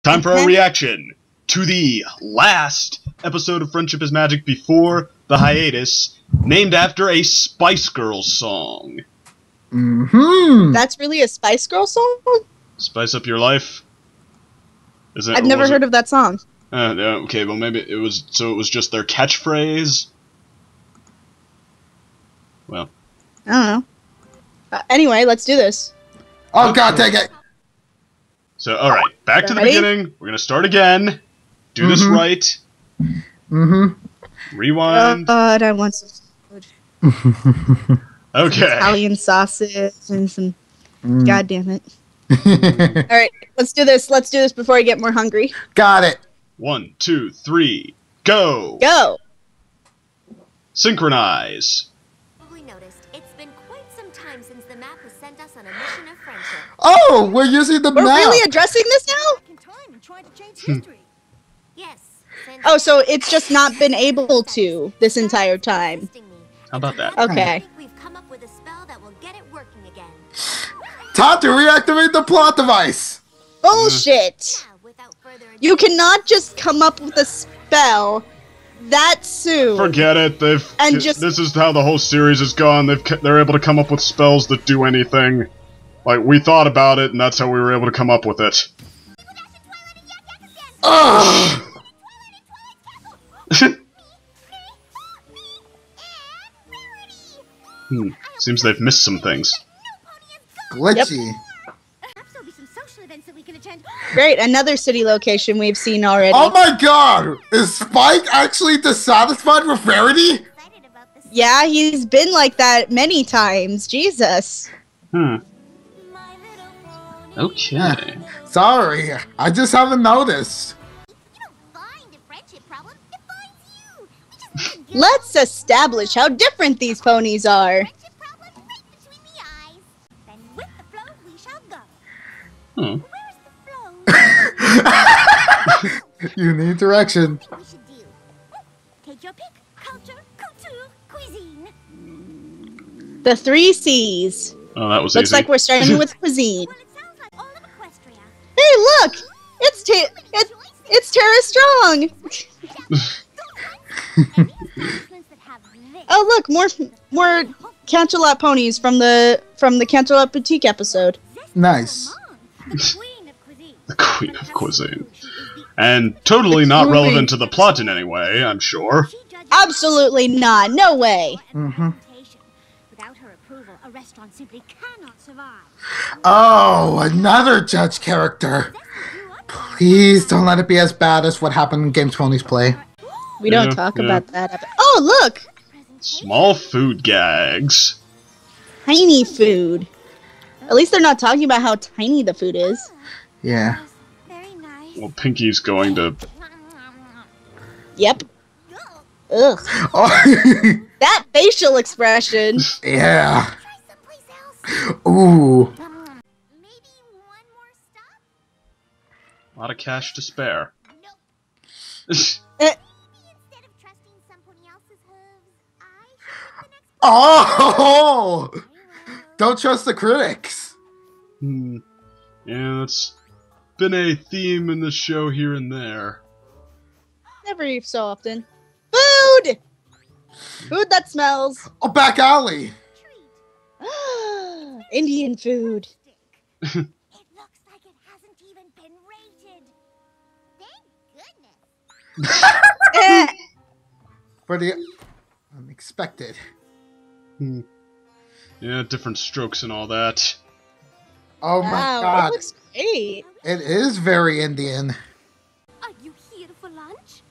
Time for a reaction to the last episode of Friendship is Magic before the hiatus, named after a Spice Girls song. That's really a Spice Girls song? Spice Up Your Life? I've never heard of that song. Okay, well maybe it was, so it was just their catchphrase? Well. I don't know. Anyway, let's do this. Oh god, take it! So, alright, back to the beginning. We're gonna start again. Do this right. Rewind. God, I want some food. Okay. Italian sausage and some... God damn it. Alright, let's do this. Let's do this before I get more hungry. Got it. 1, 2, 3, go! Go! Synchronize. It's been quite some time since the map has sent us on a mission of friendship. Oh, we're using the map. We're really addressing this now? Yes. Oh, so it's just not been able to this entire time. How about that? Okay. We've come up with a spell that will get it working again. Time to reactivate the plot device. Bullshit! Without further ado, You cannot just come up with a spell that soon. Forget it. This is how the whole series has gone. They're able to come up with spells that do anything. Like, we thought about it, and that's how we were able to come up with it. Ugh. Seems they've missed some things. Glitchy. Great, another city location we've seen already. Oh my god! Is Spike actually dissatisfied with Rarity? Yeah, he's been like that many times. Jesus. Okay. Sorry, I just haven't noticed. Let's establish how different these ponies are. You need direction. Take your pick. Culture, couture, cuisine. The 3 C's. Oh, that was Looks easy. like we're starting with cuisine. Well, it sounds like all of Equestria. Hey, look! It's Tara Strong! Oh, look, more Canterlot ponies from the Canterlot Boutique episode. Nice. The Queen of Cuisine. And totally not relevant to the plot in any way, I'm sure. Absolutely not. No way. Without her approval, a restaurant simply cannot survive. Oh, another judge character. Please don't let it be as bad as what happened in Games Ponies Play. We don't talk about that. Oh, look! Small food gags. Tiny food. At least they're not talking about how tiny the food is. Yeah. Very nice. Well, Pinky's going to... Yep. Ugh. Oh, That facial expression. yeah. Try someplace else. Ooh. Maybe one more stop? A lot of cash to spare. Instead of trusting somebody else's hooves, I should pick the next Oh! Don't trust the critics. Yeah, that's been a theme in the show here and there. Every so often. Food! Food that smells. Oh, back alley. Indian food. It looks like it hasn't even been rated. Thank goodness. For the unexpected. Yeah, different strokes and all that. Oh my Wow, god. it looks great. It is very Indian. Are you here for lunch?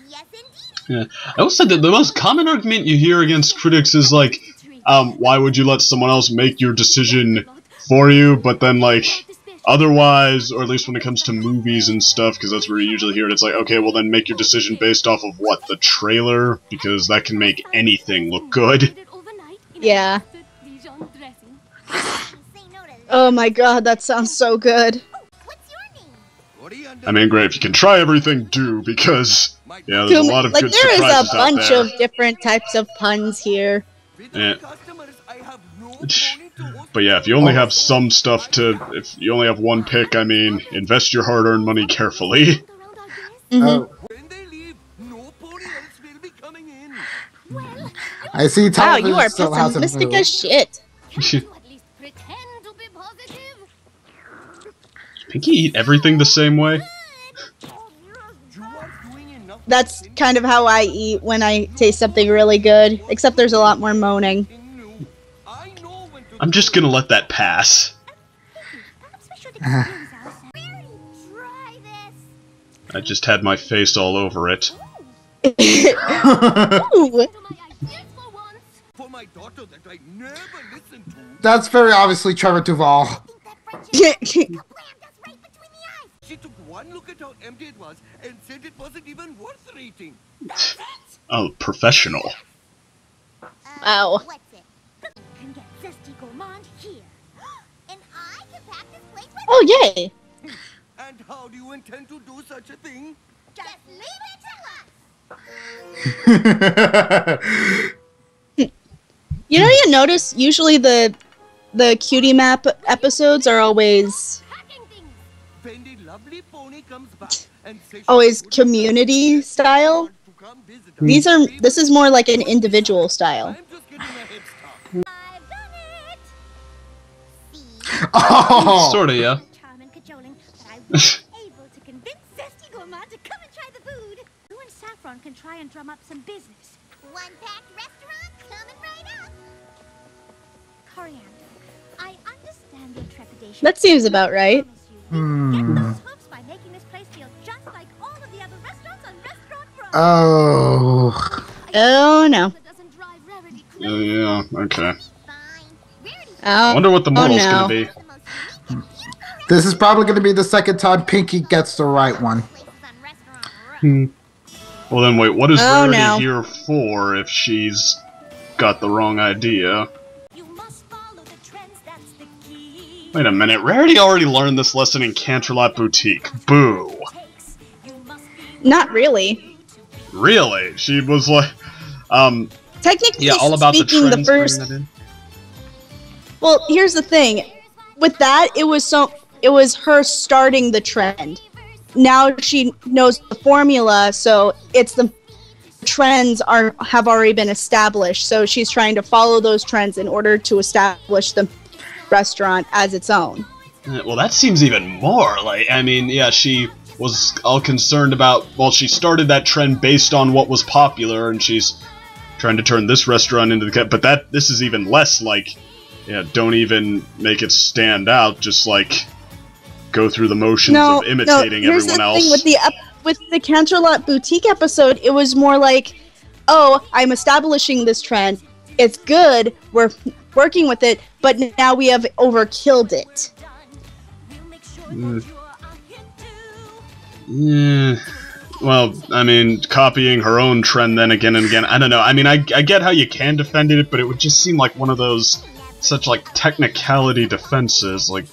Yes, indeed. Yeah. I also said that the most common argument you hear against critics is like, why would you let someone else make your decision for you? But then, like, otherwise, or at least when it comes to movies and stuff, because that's where you usually hear it, it's like, okay, well then make your decision based off of what? The trailer? Because that can make anything look good. Yeah. Oh my god, that sounds so good. What's your name? I mean, great, if you can try everything, do, because, yeah, there's a lot of Like, good there is surprises a out bunch there. of different types of puns here. Yeah. But yeah, if you only have some stuff if you only have one pick, I mean, invest your hard-earned money carefully. Oh. I see Wow, television you are still hasn't pessimistic moved. as shit. Pinky eat everything the same way? That's kind of how I eat when I taste something really good, except there's a lot more moaning. I'm just gonna let that pass. I just had my face all over it. Ooh. That's very obviously Trevor Duvall. She took one look at how empty it was and said it wasn't even worth reading. Oh, professional. Wow. What's it? Can get zesty gourmand here. And I can pack this place with Oh, yay. And how do you intend to do such a thing? just leave it to us. You know, you notice usually the cutie map episodes are always Packing things. When the lovely pony comes back and says always community style. This is more like an individual style. I'm just getting a head start. I've done it. See, Oh! Sorta, yeah. charm and cajoling, but I was able to convince Zesty Gourmand to come and try the food. You and Saffron can try and drum up some business. One packed restaurant coming right up. Coriander, I understand your trepidation. That seems about right. Get those hopes by making this place feel just like all of the other restaurants on Restaurant Row. Oh. Oh, no. That doesn't drive Rarity Yeah, okay. Fine. Rarity's I Oh, wonder what the moral's no. gonna be. the most unique and beautiful This is probably going to be the second time Pinky gets the right one. places on Restaurant Row. Well then, wait, what is Oh, Rarity no. here for if she's got the wrong idea? You must follow the trends, that's the key. Wait a minute, Rarity already learned this lesson in Canterlot Boutique. Boo. You must be Not really. Really? She was like, Technically yeah, all about the speaking, trends. the first. bring that in. Well, here's the thing. With that, it was her starting the trend. Now she knows the formula, so it's the trends have already been established. So she's trying to follow those trends in order to establish the restaurant as its own. Well, that seems even more like, I mean, yeah, she was all concerned about, well, she started that trend based on what was popular, and she's trying to turn this restaurant into the, but this is even less like, yeah, don't even make it stand out, just like go through the motions of imitating here's everyone the else. thing with the Canterlot Boutique episode, it was more like, oh, I'm establishing this trend. It's good. We're working with it, but now we have overkilled it. Yeah. Well, I mean, copying her own trend then again and again. I don't know. I mean, I get how you can defend it, but it would just seem like one of those such like technicality defenses. Like,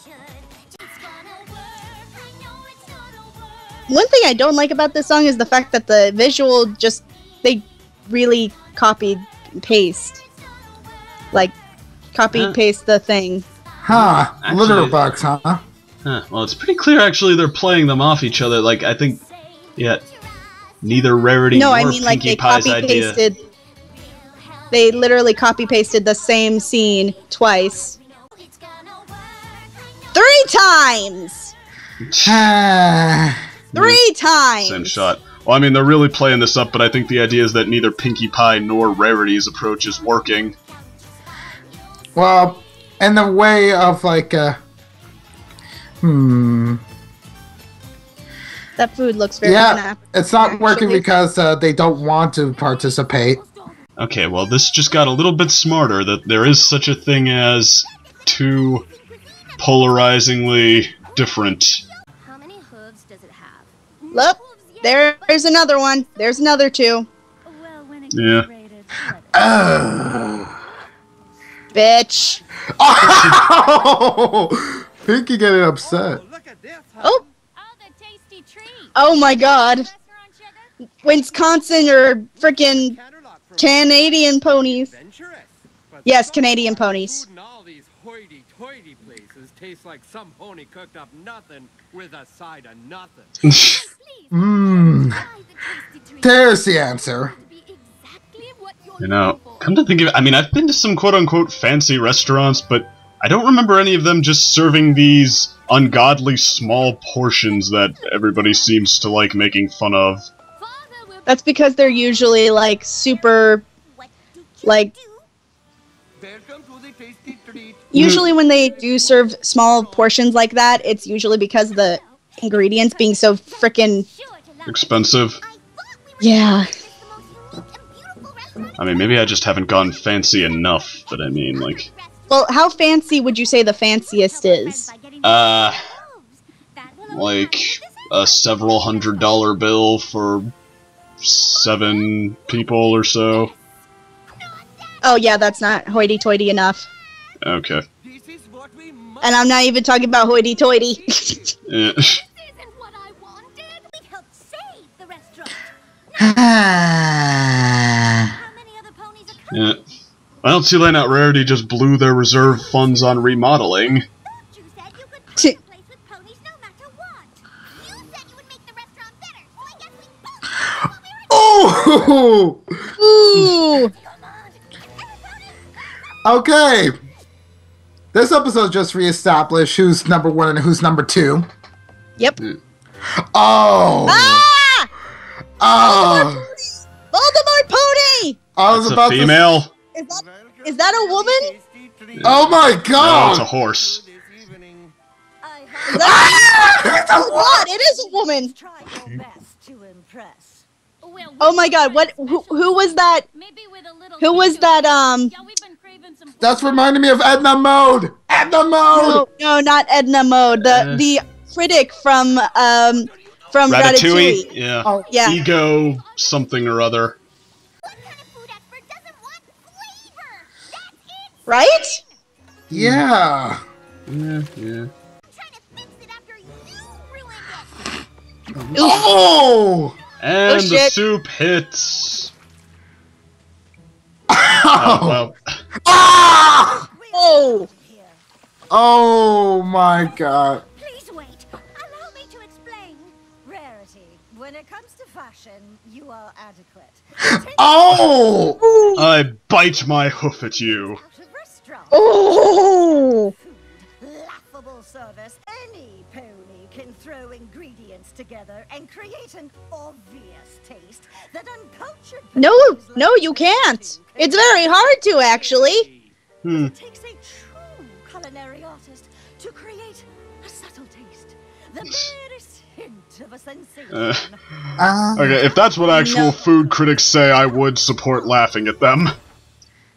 one thing I don't like about this song is the fact that the visual they really copied and paste. Like, paste the thing. Huh. Actually- Litter bugs, huh? huh, well, it's pretty clear actually they're playing them off each other. Like, I think, yeah, neither Rarity No, nor I mean like Pinkie they Pie's copy idea. pasted. They literally copy pasted the same scene twice. 3 times. 3 times. Same shot. Well, I mean, they're really playing this up, but I think the idea is that neither Pinkie Pie nor Rarity's approach is working. Well, in the way of like, That food looks very yeah, it's not working actually. because they don't want to participate. Okay, well, this just got a little bit smarter, that there is such a thing as two polarizingly different. How many hooves does it have? Look, there's another one. There's another 2. Well, when it Yeah. gets rated, Bitch. Oh! Pinky getting upset. Look at this. Oh, oh, the tasty treat. oh my God. Restaurant sugar? Wisconsin or frickin' Canterlot from Canadian ponies. adventurous, but Yes, Canadian ponies. Food in all these hoity-toity places tastes like some pony cooked up nothing with a side of nothing. Mmm. There's the answer. You know, come to think of it, I mean, I've been to some quote-unquote fancy restaurants, but I don't remember any of them just serving these ungodly small portions that everybody seems to like making fun of. That's because they're usually, like, super, like... Welcome to the tasty treat. Usually when they do serve small portions like that, it's usually because of the ingredients being so frickin'... Expensive. Yeah. I mean, maybe I just haven't gone fancy enough, but I mean, like... Well, how fancy would you say the fanciest is? Like a several $100 bill for 7 people or so. Oh yeah, that's not hoity-toity enough. Okay. This is what we must. And I'm not even talking about hoity-toity. Yeah. This isn't what I wanted. We helped save the restaurant. Ah. How many other ponies are Yeah. coming? Well, too late out. Rarity just blew their reserve funds on remodeling. You said you could find a place with ponies no matter what. You said you would make the restaurant better, so I guess we both did what we were Oh! Ooh! Okay. This episode just reestablished who's number 1 and who's number 2. Yep. Oh! Ah! Oh! Voldemort pony! I was It's a about to. female. Is that a woman? Oh my No, god! it's a horse. Is that what? It is a woman. Try your best to impress. Oh my god, what who was that? Who was that That's reminding me of Edna Mode! Edna Mode! no, not Edna Mode. The critic from Ratatouille. Yeah. Oh, Yeah. Ego something or other. What kind of food expert doesn't want flavor? That's it. Right? Yeah. Yeah. I'm trying to fix it after you ruined it. Oh! And Oh, the shit. soup hits. Oh! Well, Ah! Oh. Oh my god. Please wait. Allow me to explain. Rarity, when it comes to fashion, you are adequate. Oh! I bite my hoof at you. Out of restaurant. Oh. Laughable service. Any pony can throw ingredients together and create an obvious taste that uncultured No, ponies no, like you Rarity can't. It's very hard to actually. It takes a true culinary artist to create a subtle taste. The merest hint of a sensation. Okay, if that's what actual No. food critics say, I would support laughing at them.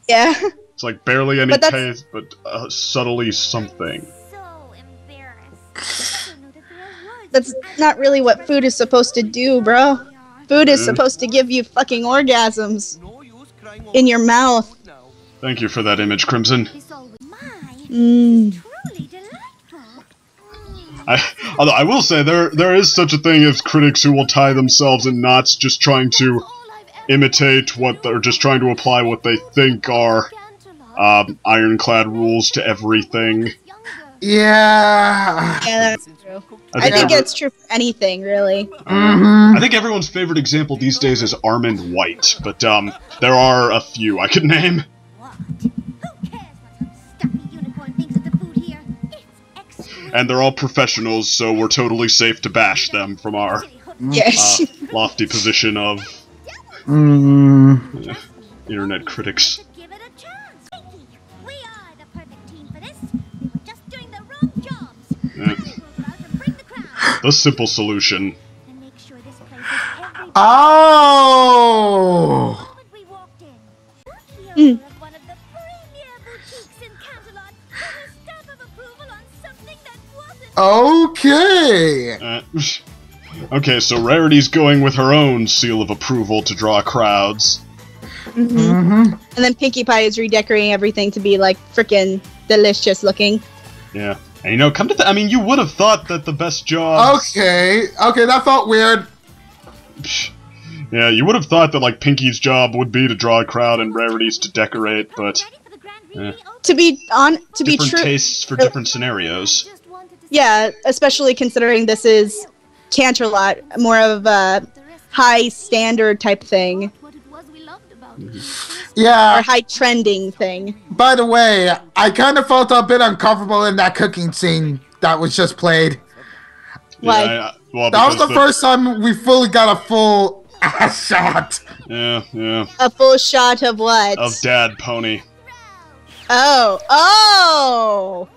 Yeah. It's like barely any But that's- taste, but subtly something. So embarrassed. I don't know that there are words That's for not really what food is supposed to do, bro. they are. Food is supposed to give you fucking orgasms No use crying in over your mouth. food now. Thank you for that image, Crimson. It's always mine. Mm. Truly delightful. Although I will say there is such a thing as critics who will tie themselves in knots just trying to All I've ever imitate what they're just trying to apply what they think are ironclad rules to everything. Yeah. Yeah, that's true. I think think every- it's true for anything, really. Mm-hmm. I think everyone's favorite example these days is Armand White, but there are a few I could name. What? Who cares what some stuffy unicorn thinks of the food here? It's exquisite. And they're all professionals, so we're totally safe to bash them from our Yes. lofty position of Mm. internet critics. To give it a chance. Pinky, we are the perfect team for this. We were just doing the wrong jobs. Yeah. Now we'll go out and bring the crowd The simple solution. and make sure this place is every Oh! moment we walked in. Here of one of the premier boutiques in Canterlot with a stamp of approval on something that wasn't. Okay. Okay, so Rarity's going with her own seal of approval to draw crowds. Mm-hmm. And then Pinkie Pie is redecorating everything to be like freaking delicious looking. Yeah. And you know, come to I mean, you would have thought that the best job... Okay. Okay, that felt weird. Yeah, you would have thought that, like, Pinky's job would be to draw a crowd and Rarity's to decorate, but... Ready for the grand To be Different true, tastes for different scenarios. yeah, especially considering this is Canterlot, more of a high standard type thing, Yeah. or high trending thing. By the way, I kind of felt a bit uncomfortable in that cooking scene that was just played. Why? Yeah, well, That was because the first time we fully got a full ass shot. Yeah, yeah. A full shot of what? Of Dad Pony. Oh. Oh,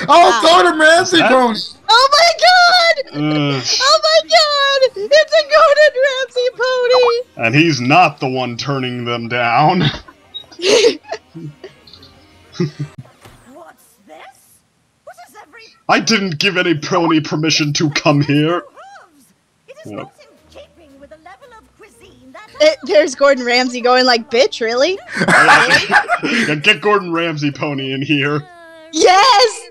Wow. Gordon Ramsay Is that- pony. Oh my god! Ugh. Oh my god! It's a Gordon Ramsay pony! And he's not the one turning them down. What's this? What is every I didn't give any pony permission to come here. hooves? It is Yep. not in keeping with the level of cuisine that There's Gordon Ramsay going like, bitch, really? Yeah, get Gordon Ramsay Pony in here Yes!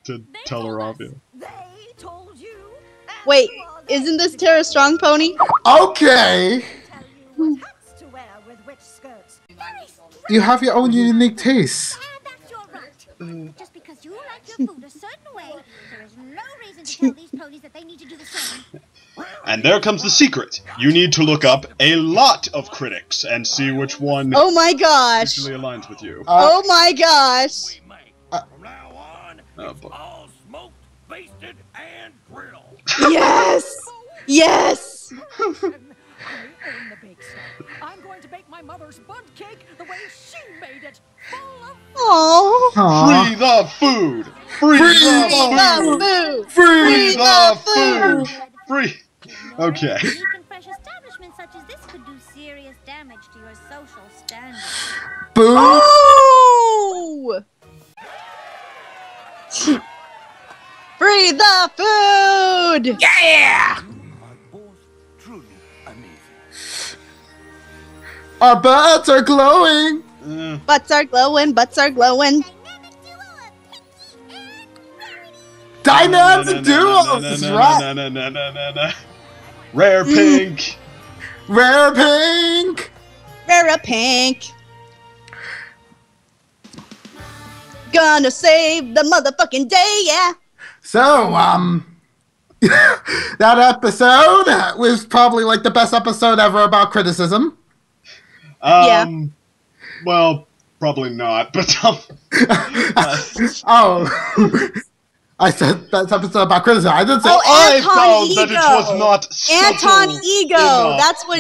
to tell her off. Yeah. they told you. and Wait, you are the isn't this Tara Strong pony? Okay. tell you what hats to wear with which skirts. You have your own unique taste. And that's your right. Just because you like your food a certain way, there is no reason to tell these ponies that they need to do the same. And there comes the secret. You need to look up a lot of critics and see which one Oh my gosh! usually aligns with you. Oh my gosh! From now on, Oh, it's boy. all smoked, basted, and grilled. Yes! Yes! I own the bake stuff. I'm going to bake my mother's bud cake the way she made it. Full of Oh. Free the food! Free the food! Food! Free the food! food! Free! Okay. Unique and fresh establishments such as this could do serious damage to your social standing. Boo. Oh! Free the food! Yeah. Are both truly amazing. Our butts are glowing. Butts are glowing, butts are glowing. Dynamic duo of pinky and Dynamic duos, that's right. Rare pink. Rare pink. Rara pink. Gonna save the motherfucking day, yeah. So, that episode was probably like the best episode ever about criticism. Yeah. Well, probably not, but Oh, I said best episode about criticism. I didn't say. Oh, I Anton found that Ego. it was not Anton subtle Ego.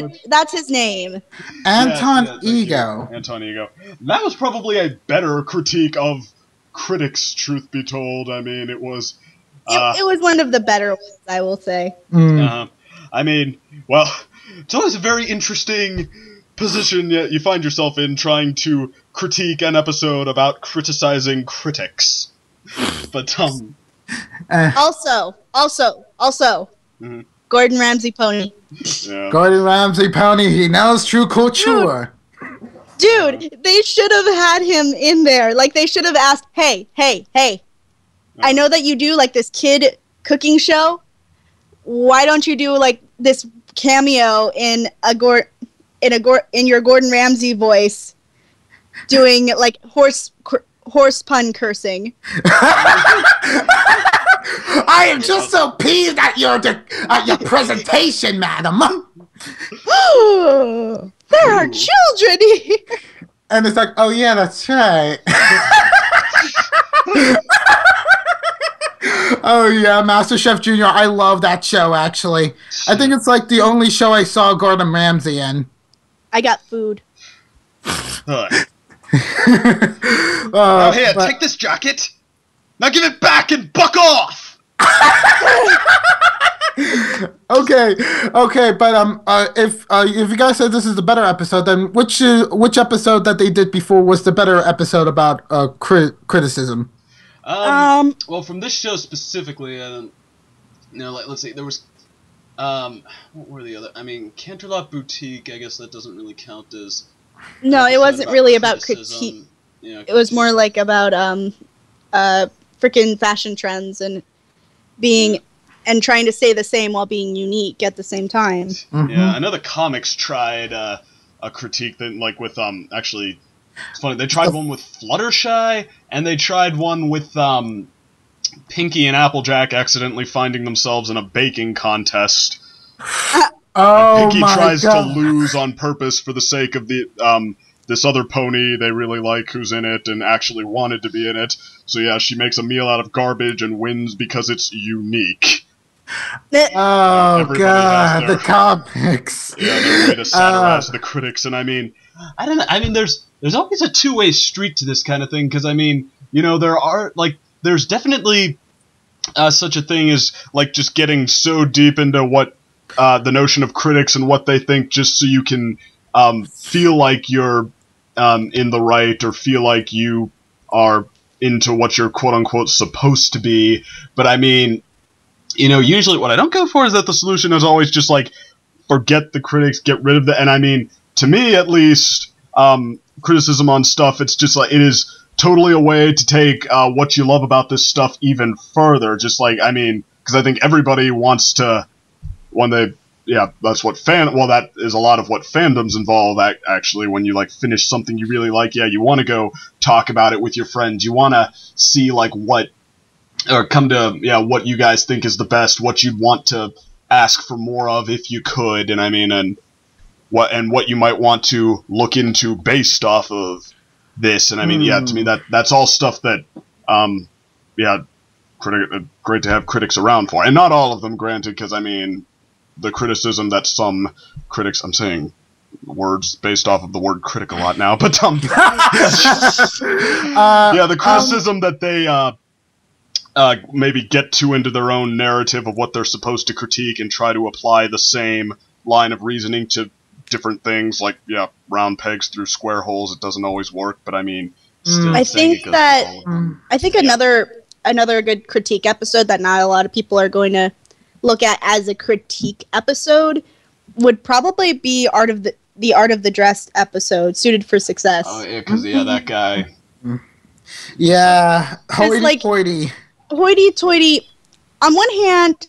enough. That's his name. Anton Yes, thank Ego. you. Anton Ego. That was probably a better critique of critics, truth be told. I mean, it was... It was one of the better ones, I will say. I mean, well, it's always a very interesting position you find yourself in trying to critique an episode about criticizing critics. But, Also, Mhm. Gordon Ramsay pony. yeah. Gordon Ramsay pony. He knows true culture. Dude, they should have had him in there. Like, they should have asked, hey, I know that you do, like, this kid cooking show. Why don't you do, like, this cameo in your Gordon Ramsay voice doing, like, horse pun cursing? I am just so peeved at your presentation, madam. There are children here. And it's like, oh yeah, that's right. Oh yeah, MasterChef Junior. I love that show. Actually, I think it's like the only show I saw Gordon Ramsay in. I got food. Oh, here, take this jacket. Now give it back and buck off. Okay, but if you guys said this is the better episode, then which episode that they did before was the better episode about criticism? Well, from this show specifically, let's see, there was, what were the other? I mean, Canterlot Boutique. I guess that doesn't really count as. No, it wasn't really about criticism. critique. Yeah, It was more like about freaking fashion trends and being and trying to stay the same while being unique at the same time. Mm-hmm. Yeah, I know the comics tried a critique that, like, with actually It's funny. They tried one with Fluttershy, and they tried one with Pinky and Applejack accidentally finding themselves in a baking contest. Oh and Pinky my tries God. to lose on purpose for the sake of the this other pony they really like who's in it and actually wanted to be in it. So yeah, she makes a meal out of garbage and wins because it's unique. Oh Everybody has God, their- the comics. Yeah, their way to satirize the critics, and I mean, I don't know. I mean, there's always a two-way street to this kind of thing because I mean, you know, there's definitely such a thing as like just getting so deep into what the notion of critics and what they think, just so you can feel like you're in the right or feel like you are into what you're quote unquote supposed to be. But I mean, you know, usually what I don't go for is that the solution is always just like forget the critics, get rid of the. And I mean, to me at least, criticism on stuff, it's just like it is totally a way to take what you love about this stuff even further. Just like, I mean, because I think everybody wants to when they. Yeah, that's what well, that is a lot of what fandoms involve, actually, when you, like, finish something you really like. Yeah, you want to go talk about it with your friends. You want to see, like, what, or come to, yeah, what you guys think is the best, what you'd want to ask for more of if you could, and I mean, and what you might want to look into based off of this. And I mean, yeah, to me, that's all stuff that, yeah, great to have critics around for. And not all of them, granted, because, I mean, the criticism that some critics, I'm saying words based off of the word critic a lot now, but yeah, the criticism that they maybe get too into their own narrative of what they're supposed to critique and try to apply the same line of reasoning to different things, like, yeah, round pegs through square holes. It doesn't always work, but I mean, still I think another good critique episode that not a lot of people are going to look at as a critique episode would probably be the Art of the Dress episode, Suited for Success. Oh yeah, because that guy. Yeah, like, hoity-toity. Hoity-toity. On one hand,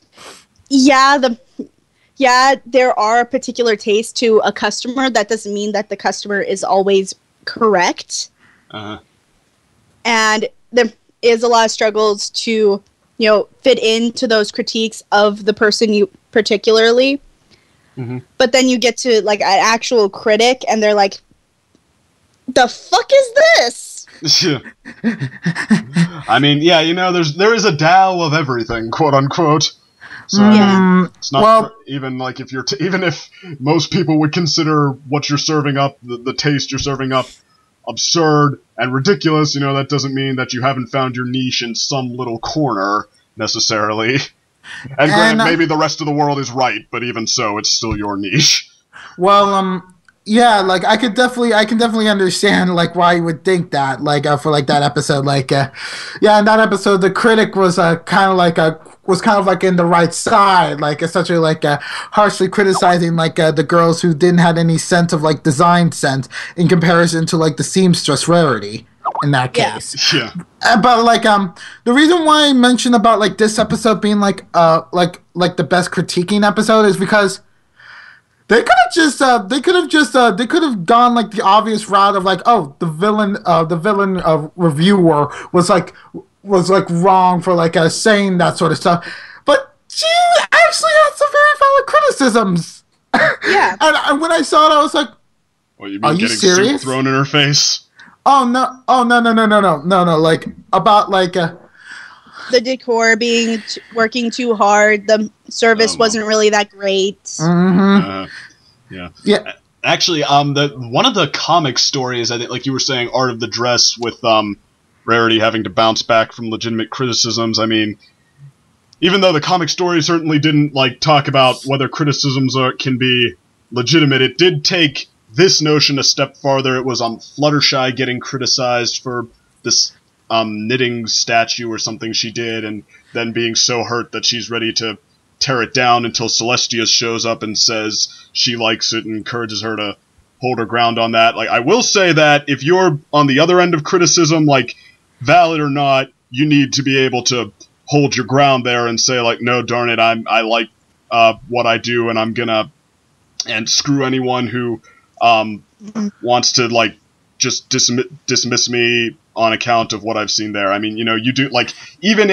there are particular tastes to a customer. That doesn't mean that the customer is always correct. And there is a lot of struggles to, you know, fit into those critiques of the person you particularly. But then you get to, like, an actual critic, and they're like, the fuck is this? I mean, yeah, you know, there is a Tao of everything, quote unquote. So it's not even like if even if most people would consider what you're serving up, the taste you're serving up, absurd and ridiculous, you know, that doesn't mean that you haven't found your niche in some little corner necessarily. And granted, maybe the rest of the world is right, but even so, it's still your niche. Well, yeah, like I can definitely understand like why you would think that, like for like that episode, like yeah, in that episode the critic was kind of like in the right side, like essentially like harshly criticizing like the girls who didn't have any sense of like design sense in comparison to like the seamstress Rarity in that case. Yeah. But like the reason why I mentioned about like this episode being like the best critiquing episode is because they could have gone like the obvious route of like, oh, the villain reviewer was wrong for like saying that sort of stuff, but she actually had some very valid criticisms. Yeah. And when I saw it, I was like, What, you are mean you getting serious? soup thrown in her face? Oh no! Like about like the decor being working too hard. The service wasn't really that great. Yeah. Actually, one of the comic stories, I think, like you were saying, Art of the Dress, with Rarity having to bounce back from legitimate criticisms. I mean, even though the comic story certainly didn't like talk about whether criticisms can be legitimate, it did take this notion a step farther. It was Fluttershy getting criticized for this knitting statue or something she did, and then being so hurt that she's ready to tear it down until Celestia shows up and says she likes it and encourages her to hold her ground on that. Like, I will say that if you're on the other end of criticism, like, valid or not, you need to be able to hold your ground there and say, like, no, darn it, I like what I do, and I'm gonna, and screw anyone who wants to, like, just dismiss me on account of what I've seen there. I mean, you know, you do, like, even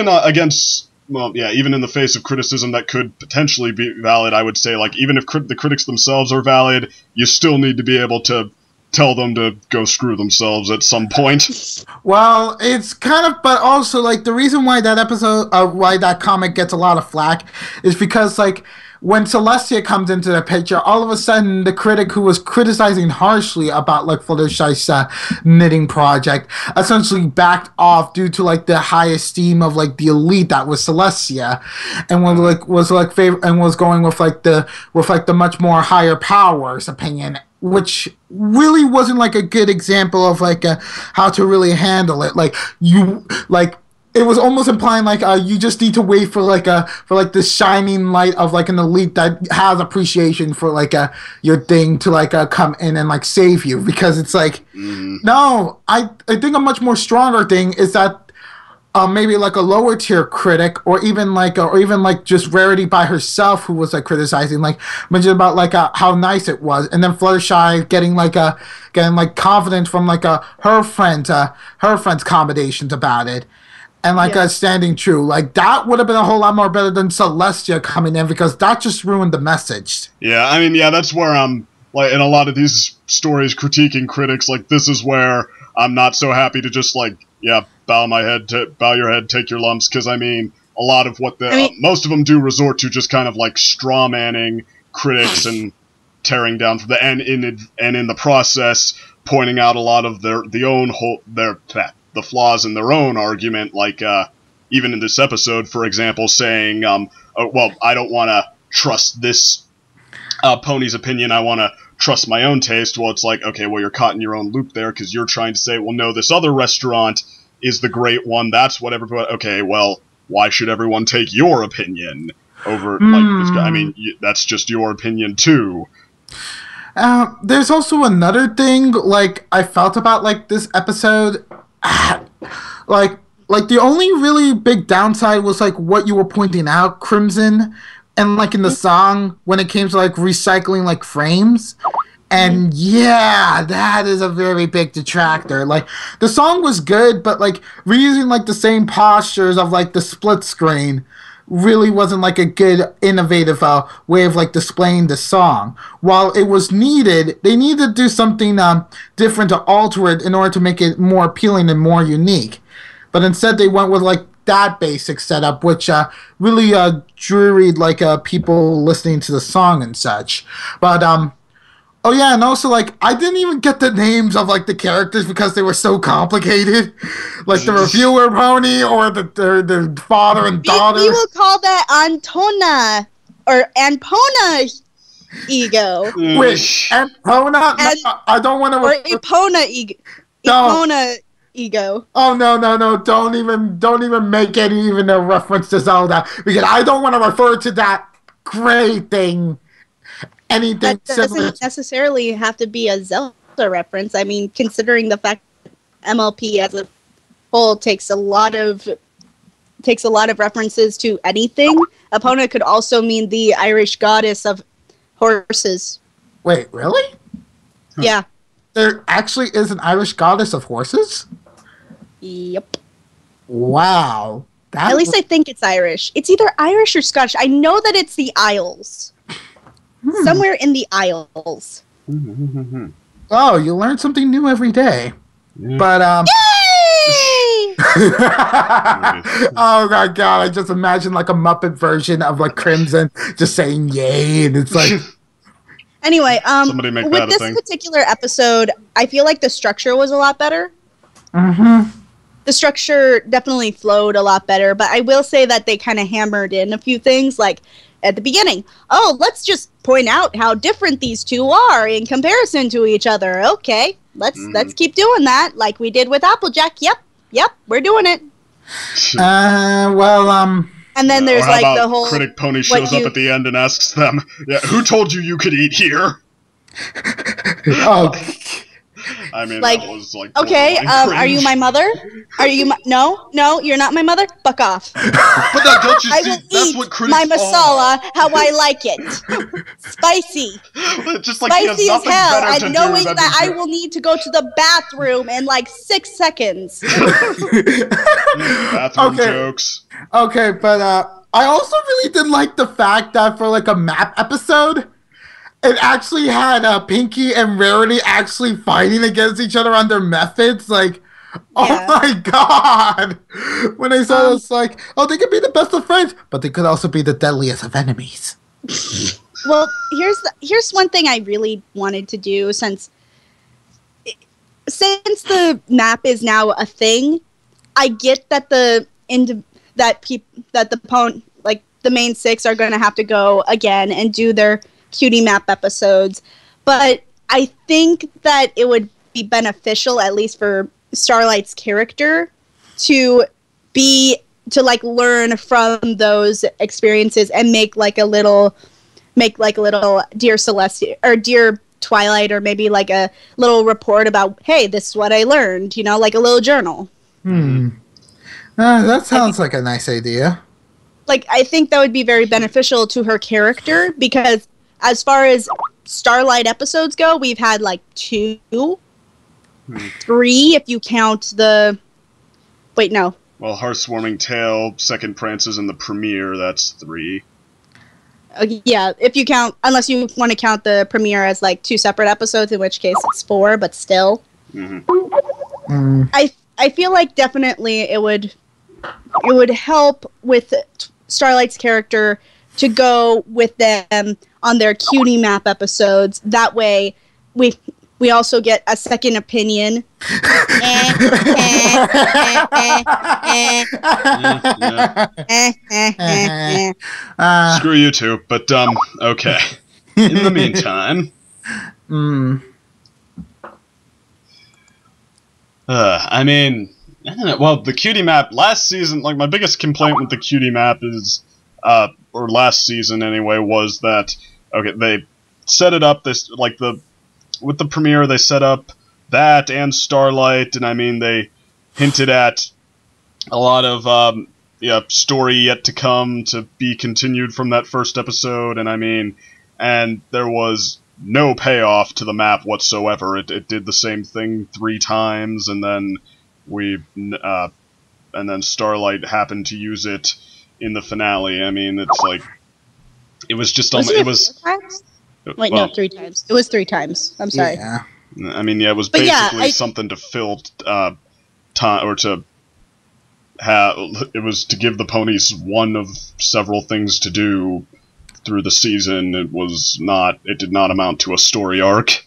against, well, yeah, even in the face of criticism that could potentially be valid, I would say, like, even if the critics themselves are valid, you still need to be able to tell them to go screw themselves at some point. Well, it's kind of, but also, like, the reason why that episode, why that comic gets a lot of flack is because, like, when Celestia comes into the picture, all of a sudden the critic who was criticizing harshly about, like, Fluttershy's knitting project essentially backed off due to, like, the high esteem of, like, the elite that was Celestia, and was going with the much more higher powers opinion, which really wasn't, like, a good example of, like, how to really handle it. Like, it was almost implying, like, you just need to wait for the shining light of, like, an elite that has appreciation for, like, your thing to, like, come in and, like, save you. Because it's like, no, I think a much more stronger thing is that maybe, like, a lower tier critic, or even just Rarity by herself, who was, like, criticizing, like, mentioned about, like, how nice it was, and then Fluttershy getting confidence from, like, her friends' commendations about it, and, like, standing true. Like, that would have been a whole lot more better than Celestia coming in, because that just ruined the message. Yeah, I mean, yeah, that's where I'm, like, in a lot of these stories critiquing critics, like, this is where I'm not so happy to just, like, yeah, bow your head, take your lumps, because, I mean, a lot of what most of them do resort to just kind of, like, straw-manning critics and tearing down from and in the process pointing out a lot of the flaws in their own argument, like, even in this episode, for example, saying, oh, well, I don't want to trust this pony's opinion, I want to trust my own taste. Well, it's like, okay, well, you're caught in your own loop there, because you're trying to say, well, no, this other restaurant is the great one, that's what everybody, okay, well, why should everyone take your opinion over, like, this guy? I mean, that's just your opinion, too. There's also another thing, like, I felt about, like, this episode. like the only really big downside was, like, what you were pointing out, Crimson, and, like, in the song when it came to, like, recycling, like, frames. And yeah, that is a very big detractor. Like, the song was good, but, like, reusing, like, the same postures of, like, the split screen really wasn't, like, a good innovative way of, like, displaying the song. While it was needed, they needed to do something different to alter it in order to make it more appealing and more unique. But instead they went with, like, that basic setup, which really drearied, like, people listening to the song and such. But oh yeah, and also, like, I didn't even get the names of, like, the characters because they were so complicated. Like, the reviewer pony, or the father and daughter. We will call that Antona, or Ampona ego. Wait, Ampona? No, I don't want to... Or Epona ego. Epona ego. Oh, no. Don't even make any a reference to Zelda, because I don't want to refer to that gray thing. Anything that doesn't necessarily have to be a Zelda reference. I mean, considering the fact that MLP as a whole takes a lot of references to anything. Epona could also mean the Irish goddess of horses. Wait, really? Yeah. There actually is an Irish goddess of horses? Yep. Wow. At least I think it's Irish. It's either Irish or Scottish. I know that it's the Isles. Somewhere in the Isles. Oh, you learn something new every day. Yeah. But Yay! Oh my god, I just imagine, like, a Muppet version of, like, Crimson just saying yay, and it's like... Anyway, Somebody make with this particular episode, I feel like the structure was a lot better. The structure definitely flowed a lot better, but I will say that they kind of hammered in a few things, like, at the beginning, oh, let's just point out how different these two are in comparison to each other. Okay, let's keep doing that, like we did with Applejack. Yep, we're doing it. And then there's, like, the whole critic pony shows up at the end and asks them, "Yeah, who told you could eat here?" Oh, I mean, Like, that was like okay, borderline are you cringe. my mother? Are you no, you're not my mother? Fuck off. But now, don't you I see? will That's eat what critics my masala how I like it. Spicy. are. Just like he has Spicy as nothing hell, better to and do knowing than that to I will need to go to the bathroom in like 6 seconds. bathroom Okay. jokes. Okay, but I also really did like the fact that for like a map episode, it actually had Pinky and Rarity actually fighting against each other on their methods. Like, oh Yeah. my god! When I saw this, like, oh, they could be the best of friends, but they could also be the deadliest of enemies. Well, here's one thing I really wanted to do since the map is now a thing. I get that the main 6 are going to have to go again and do their cutie map episodes, but I think that it would be beneficial, at least for Starlight's character, to learn from those experiences and make like a little Dear Celestia or Dear Twilight, or maybe like a little report about, hey, this is what I learned, like a little journal. That sounds like a nice idea. Like, I think that would be very beneficial to her character, because as far as Starlight episodes go, we've had like 2, 3 if you count the... Wait, no. Well, Hearthwarming Tale, Second Prances, and the premiere, that's 3. Yeah, if you count, unless you want to count the premiere as like 2 separate episodes, in which case it's 4, but still. I feel like definitely it would help with Starlight's character to go with them on their cutie map episodes. That way, we also get a second opinion. Screw you two, but okay. In the meantime, I mean, I don't know. Well, the cutie map last season, like my biggest complaint with the cutie map is, or last season anyway, was that they set it up with the premiere they set up that and Starlight, and I mean they hinted at a lot of story yet to come to be continued from that first episode, and I mean, and there was no payoff to the map whatsoever. It did the same thing 3 times, and then and then Starlight happened to use it in the finale. I mean, it's like it was just Was it it was 4 times? Wait, no, 3 times. It was 3 times. I'm sorry. Yeah. I mean, yeah, it was But yeah, basically something to fill time, or to have. It was to give the ponies one of several things to do through the season. It did not amount to a story arc.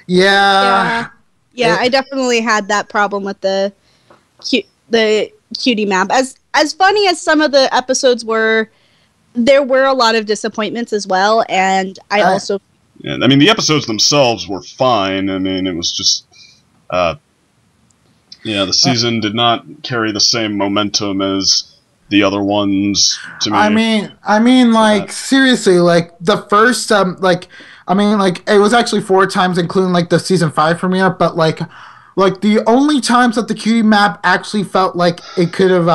Yeah. Yeah, I definitely had that problem with the cutie map. As funny as some of the episodes were, there were a lot of disappointments as well, and I also... Yeah, I mean, the episodes themselves were fine. I mean, it was just... the season did not carry the same momentum as the other ones to me. I mean, like, seriously, like, the first, it was actually 4 times, including, like, the season 5 premiere, but, like, the only times that the cutie map actually felt like it could have,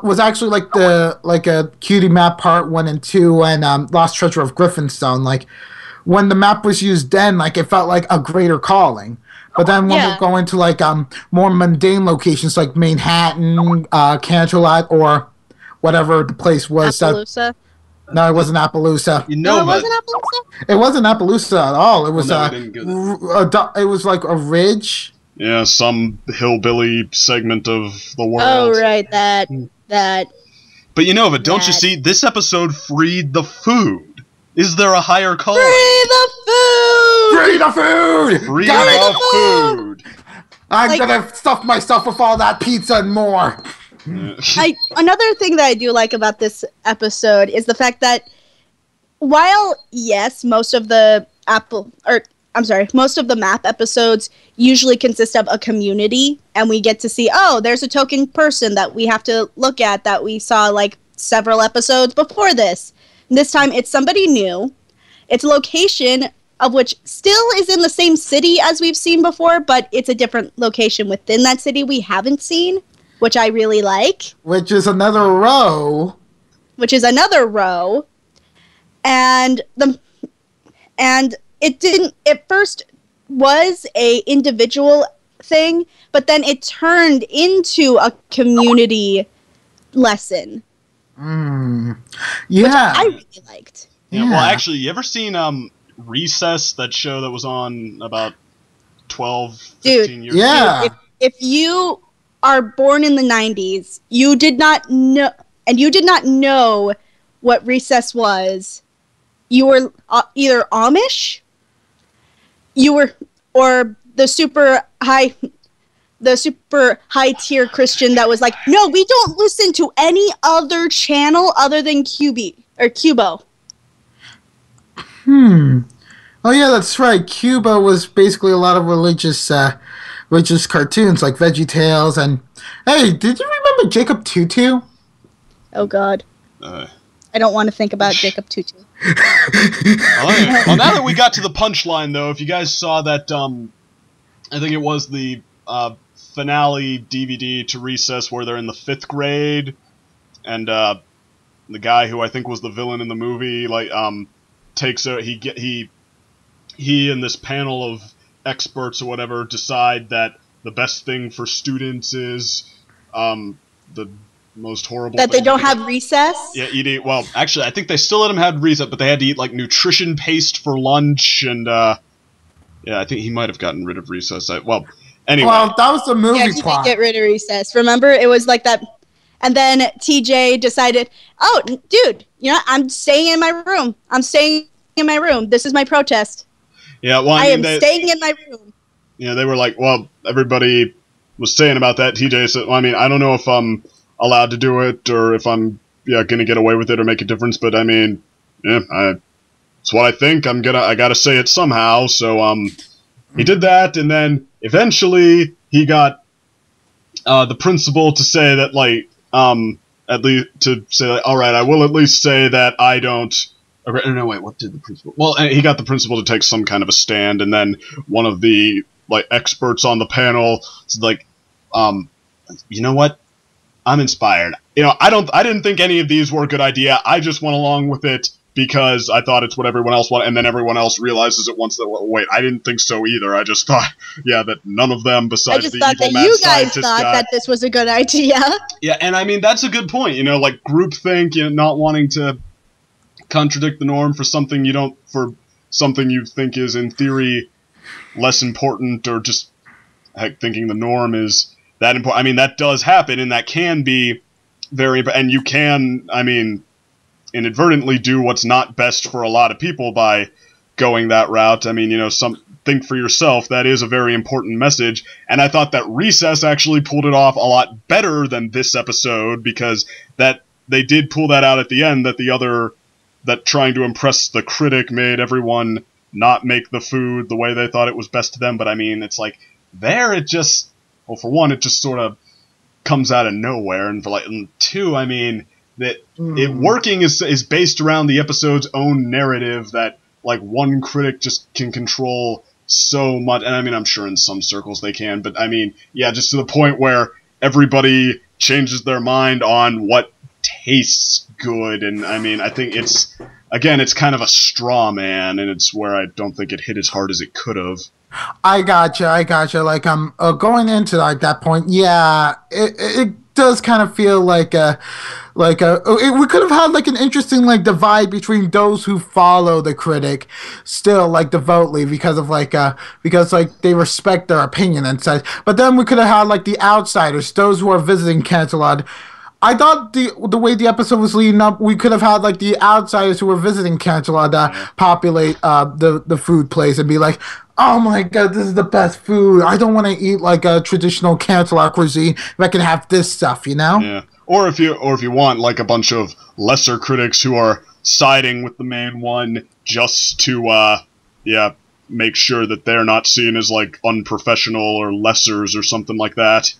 was actually, like a cutie map part 1 and 2 and, Lost Treasure of Griffinstone. Like, when the map was used then, like, it felt like a greater calling. But then when we go into, like, more mundane locations like Manhattan, Canterlot, or whatever the place was. Appaloosa? No, it wasn't Appaloosa. You know, it wasn't Appaloosa? It wasn't Appaloosa at all. It was, we didn't get it was like a ridge. Yeah, some hillbilly segment of the world. Oh, right, that. But don't you see, this episode freed the food. Is there a higher calling? Free the food! Free the food! Free Got the it! food! I'm gonna stuff myself with all that pizza and more. Another thing that I do like about this episode is the fact that while, yes, most of the map episodes usually consist of a community, and we get to see, oh, there's a token person that we have to look at that we saw like several episodes before this. This time it's somebody new. It's a location of which still is in the same city as we've seen before, but it's a different location within that city we haven't seen, which I really like. Which is another row. And it first was a individual thing, but then it turned into a community lesson. Yeah. Which I really liked. Yeah, well, actually, you ever seen Recess, that show that was on about 12, 15 years ago? Dude, if you are born in the 90s, you did not know what Recess was, you were either Amish, or the super high tier Christian that was like, no, we don't listen to any other channel other than Cubo. Oh yeah, that's right. Cuba was basically a lot of religious cartoons like VeggieTales and. Hey, did you remember Jacob Tutu? Oh God, I don't want to think about Jacob Tutu. Well, now that we got to the punchline, though, if you guys saw that, I think it was the finale DVD to Recess where they're in the 5th grade, and the guy who I think was the villain in the movie, like, takes a he and this panel of experts or whatever decide that the best thing for students is the most horrible that thing they don't have recess. Yeah, eating. Well, actually, I think they still let them have recess, but they had to eat like nutrition paste for lunch, and yeah, I think he might have gotten rid of recess. Well, anyway. Well, that was the movie plot. Get rid of recess. Remember, it was like that. And then TJ decided, oh, dude, you know, I'm staying in my room. This is my protest. Yeah, well, I am staying in my room. Yeah, they were like, well, everybody was saying about that. TJ said, well, I mean, I don't know if I'm allowed to do it or if I'm going to get away with it or make a difference, but I mean, yeah, it's what I think. I got to say it somehow. So he did that, and then eventually he got the principal to say that, like, at least to say, like, all right, I will at least say that I don't. No, wait, what did the principal? Well, he got the principal to take some kind of a stand, and then one of the like experts on the panel said, like, you know what? I'm inspired. You know, I didn't think any of these were a good idea. I just went along with it because I thought it's what everyone else wanted, and then everyone else realizes it once that, well, wait, I didn't think so either. I just thought, yeah, that none of them besides the evil mad scientist guy. I just thought that you guys thought that this was a good idea. Yeah, and I mean, that's a good point. You know, like groupthink, you know, not wanting to contradict the norm for something you think is in theory less important, or just heck, thinking the norm is that important. I mean, that does happen, and that can be very, and you can, I mean, inadvertently do what's not best for a lot of people by going that route. I mean, you know, think for yourself. That is a very important message, and I thought that Recess actually pulled it off a lot better than this episode, because that they did pull that out at the end, that trying to impress the critic made everyone not make the food the way they thought it was best to them. But I mean, it's like, there it just, well, for one, it just sort of comes out of nowhere, and for like, and two, I mean, that it working is based around the episode's own narrative, that like one critic just can control so much, and I mean, I'm sure in some circles they can, but I mean, yeah, just to the point where everybody changes their mind on what tastes good. And I mean, I think it's kind of a straw man, and it's where I don't think it hit as hard as it could have. I gotcha. Like, going into like that point, yeah, it does kind of feel like we could have had like an interesting like divide between those who follow the critic still like devotedly because they respect their opinion and such. But then we could have had like the outsiders, those who are visiting Canterlot. I thought the way the episode was leading up, we could have had like the outsiders who were visiting Canterlot populate the food place and be like, oh my god, this is the best food. I don't want to eat like a traditional Canterlot cuisine if I can have this stuff, you know? Yeah. Or if you want like a bunch of lesser critics who are siding with the main one just to make sure that they're not seen as like unprofessional or lessers or something like that.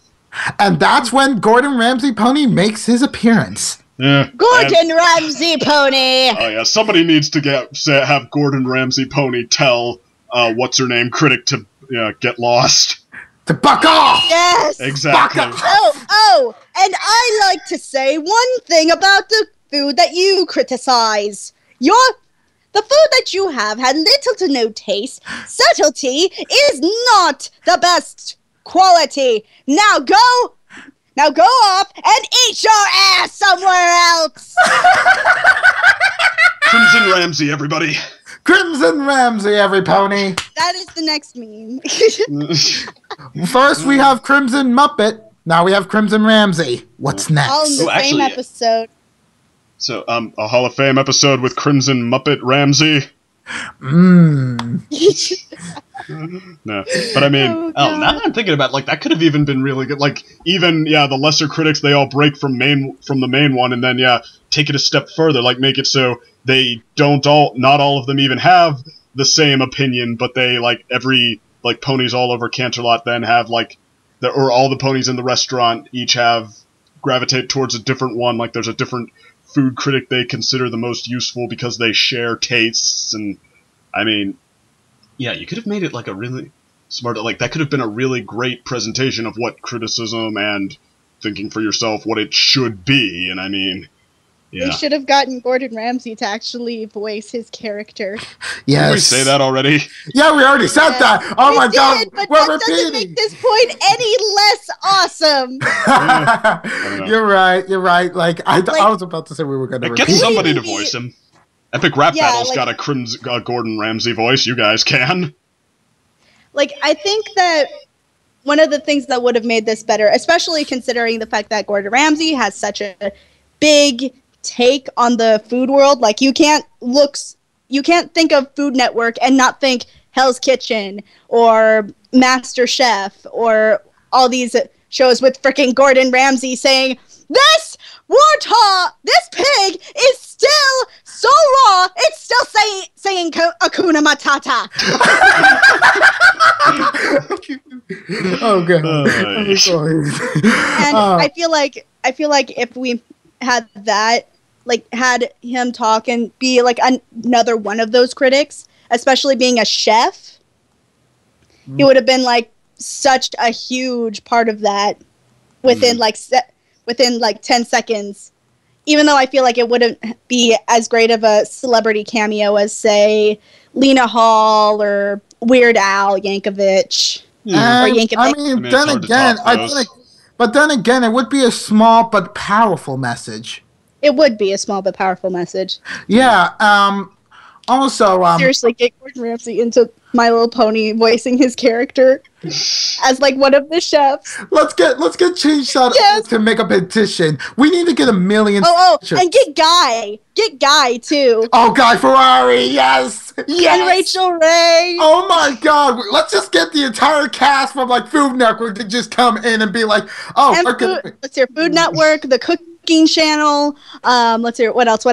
And that's when Gordon Ramsay Pony makes his appearance. Yeah. Gordon Ramsay pony. Oh yeah, somebody needs to have Gordon Ramsay pony tell what's her name critic to get lost. To buck off. Yes. Exactly. Oh, and I like to say one thing about the food that you criticize. The food that you have had little to no taste. Subtlety is not the best quality. Now go off and eat your ass somewhere else. Crimson Ramsay, everybody. Crimson Ramsay, every pony. That is the next meme. First we have Crimson Muppet. Now we have Crimson Ramsay. What's next? All in the same episode. So, a Hall of Fame episode with Crimson Muppet Ramsay. No, but I mean, now that I'm thinking about it, like, that could have even been really good. Like, even, the lesser critics, they all break from the main one, and then, take it a step further. Like, make it so they not all of them even have the same opinion, but they, like, ponies all over Canterlot then have, like, or all the ponies in the restaurant each gravitate towards a different one. Like, there's a different food critic they consider the most useful because they share tastes. And I mean, you could have made it like a really smart, like, that could have been a really great presentation of what criticism and thinking for yourself what it should be. And I mean, they should have gotten Gordon Ramsay to actually voice his character. Yes. Did we say that already? Yeah, we already said that. Oh my god, but we're that doesn't repeating. make this point any less awesome. You're right. Like, I was about to say we were going to repeat. Get somebody to voice him. Epic Rap Battle's got a Gordon Ramsay voice. You guys can. Like, I think that one of the things that would have made this better, especially considering the fact that Gordon Ramsay has such a big take on the food world, like, you can't think of Food Network and not think Hell's Kitchen or Master Chef or all these shows with freaking Gordon Ramsay saying, this pig is still so raw, it's still saying Hakuna Matata. Oh god. I'm sorry. And I feel like if we had that, like, had him talk and be like another one of those critics, especially being a chef, he would have been like such a huge part of that within like 10 seconds. Even though I feel like it wouldn't be as great of a celebrity cameo as, say, Lena Hall or Weird Al Yankovic. Or Yankovic. I mean, then again, it would be a small but powerful message. It would be a small but powerful message. Yeah. Also, seriously, get Gordon Ramsay into My Little Pony voicing his character as like one of the chefs. Let's get Change to make a petition. We need to get 1 million. And get Guy too. Oh, Guy Ferrari, yes. And Rachel Ray. Oh my God, let's just get the entire cast from like Food Network to just come in and be like, let's hear Food Network, the Cooking Channel. Let's hear what else.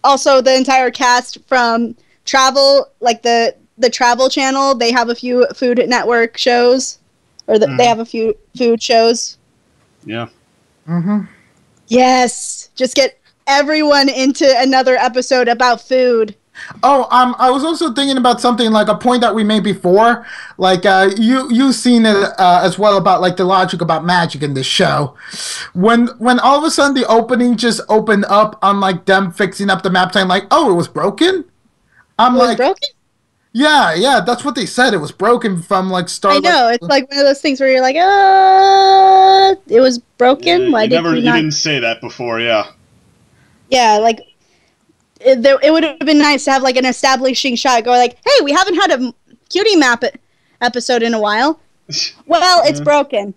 Also, the entire cast from Travel, like the Travel Channel, they have a few Food Network shows, or they have a few food shows. Yeah. Mm-hmm. Yes, just get everyone into another episode about food. Oh, I was also thinking about something like a point that we made before. Like, you've seen it as well about like the logic about magic in this show. When all of a sudden the opening just opened up on like them fixing up the map, saying like, "Oh, it was broken." I'm like, broken? Yeah, that's what they said. It was broken from like Starlight. I know, it's like one of those things where you're like, it was broken. Why did you not? didn't say that before, yeah. Yeah, like. It would have been nice to have like an establishing shot, go like, "Hey, we haven't had a cutie map episode in a while." Well, it's broken.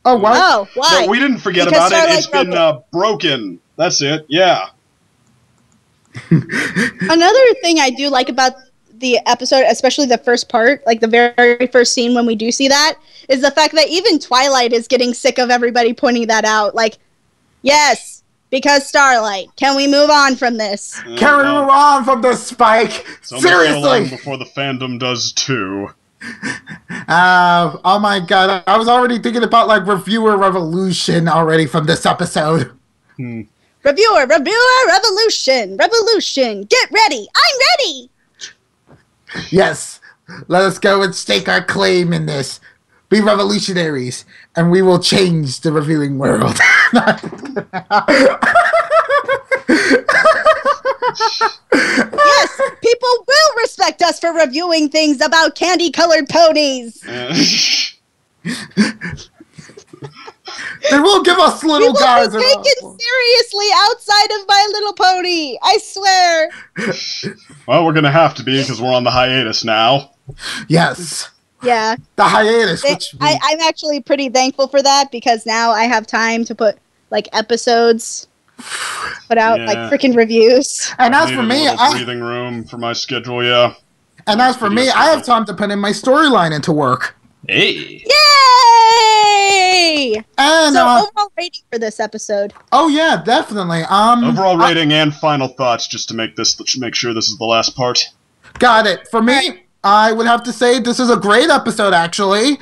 Oh, what? Oh, why? No, we didn't forget about it. It's been broken. That's it. Yeah. Another thing I do like about the episode, especially the first part, like the very first scene when we do see that, is the fact that even Twilight is getting sick of everybody pointing that out. Like, yes. Because Starlight. Can we move on from this? Can we move on from this, Spike? Seriously! So long before the fandom does too. Oh my god. I was already thinking about like reviewer revolution already from this episode. Reviewer, revolution, revolution. Get ready. I'm ready. Yes, let us go and stake our claim in this. Be revolutionaries, and we will change the reviewing world. Yes, people will respect us for reviewing things about candy-colored ponies. They will give us little guys. We will be taken seriously outside of My Little Pony. I swear. Well, we're gonna have to be because we're on the hiatus now. Yes. Yeah. The hiatus. I'm actually pretty thankful for that because now I have time to put like episodes, put out like freaking reviews. And as for me, breathing room for my schedule. Yeah. And as for me, I have time to put in my storyline into work. Hey. Yay! And so overall rating for this episode. Oh yeah, definitely. Overall rating and final thoughts, just to make sure this is the last part. Got it. For me, I would have to say this is a great episode. Actually,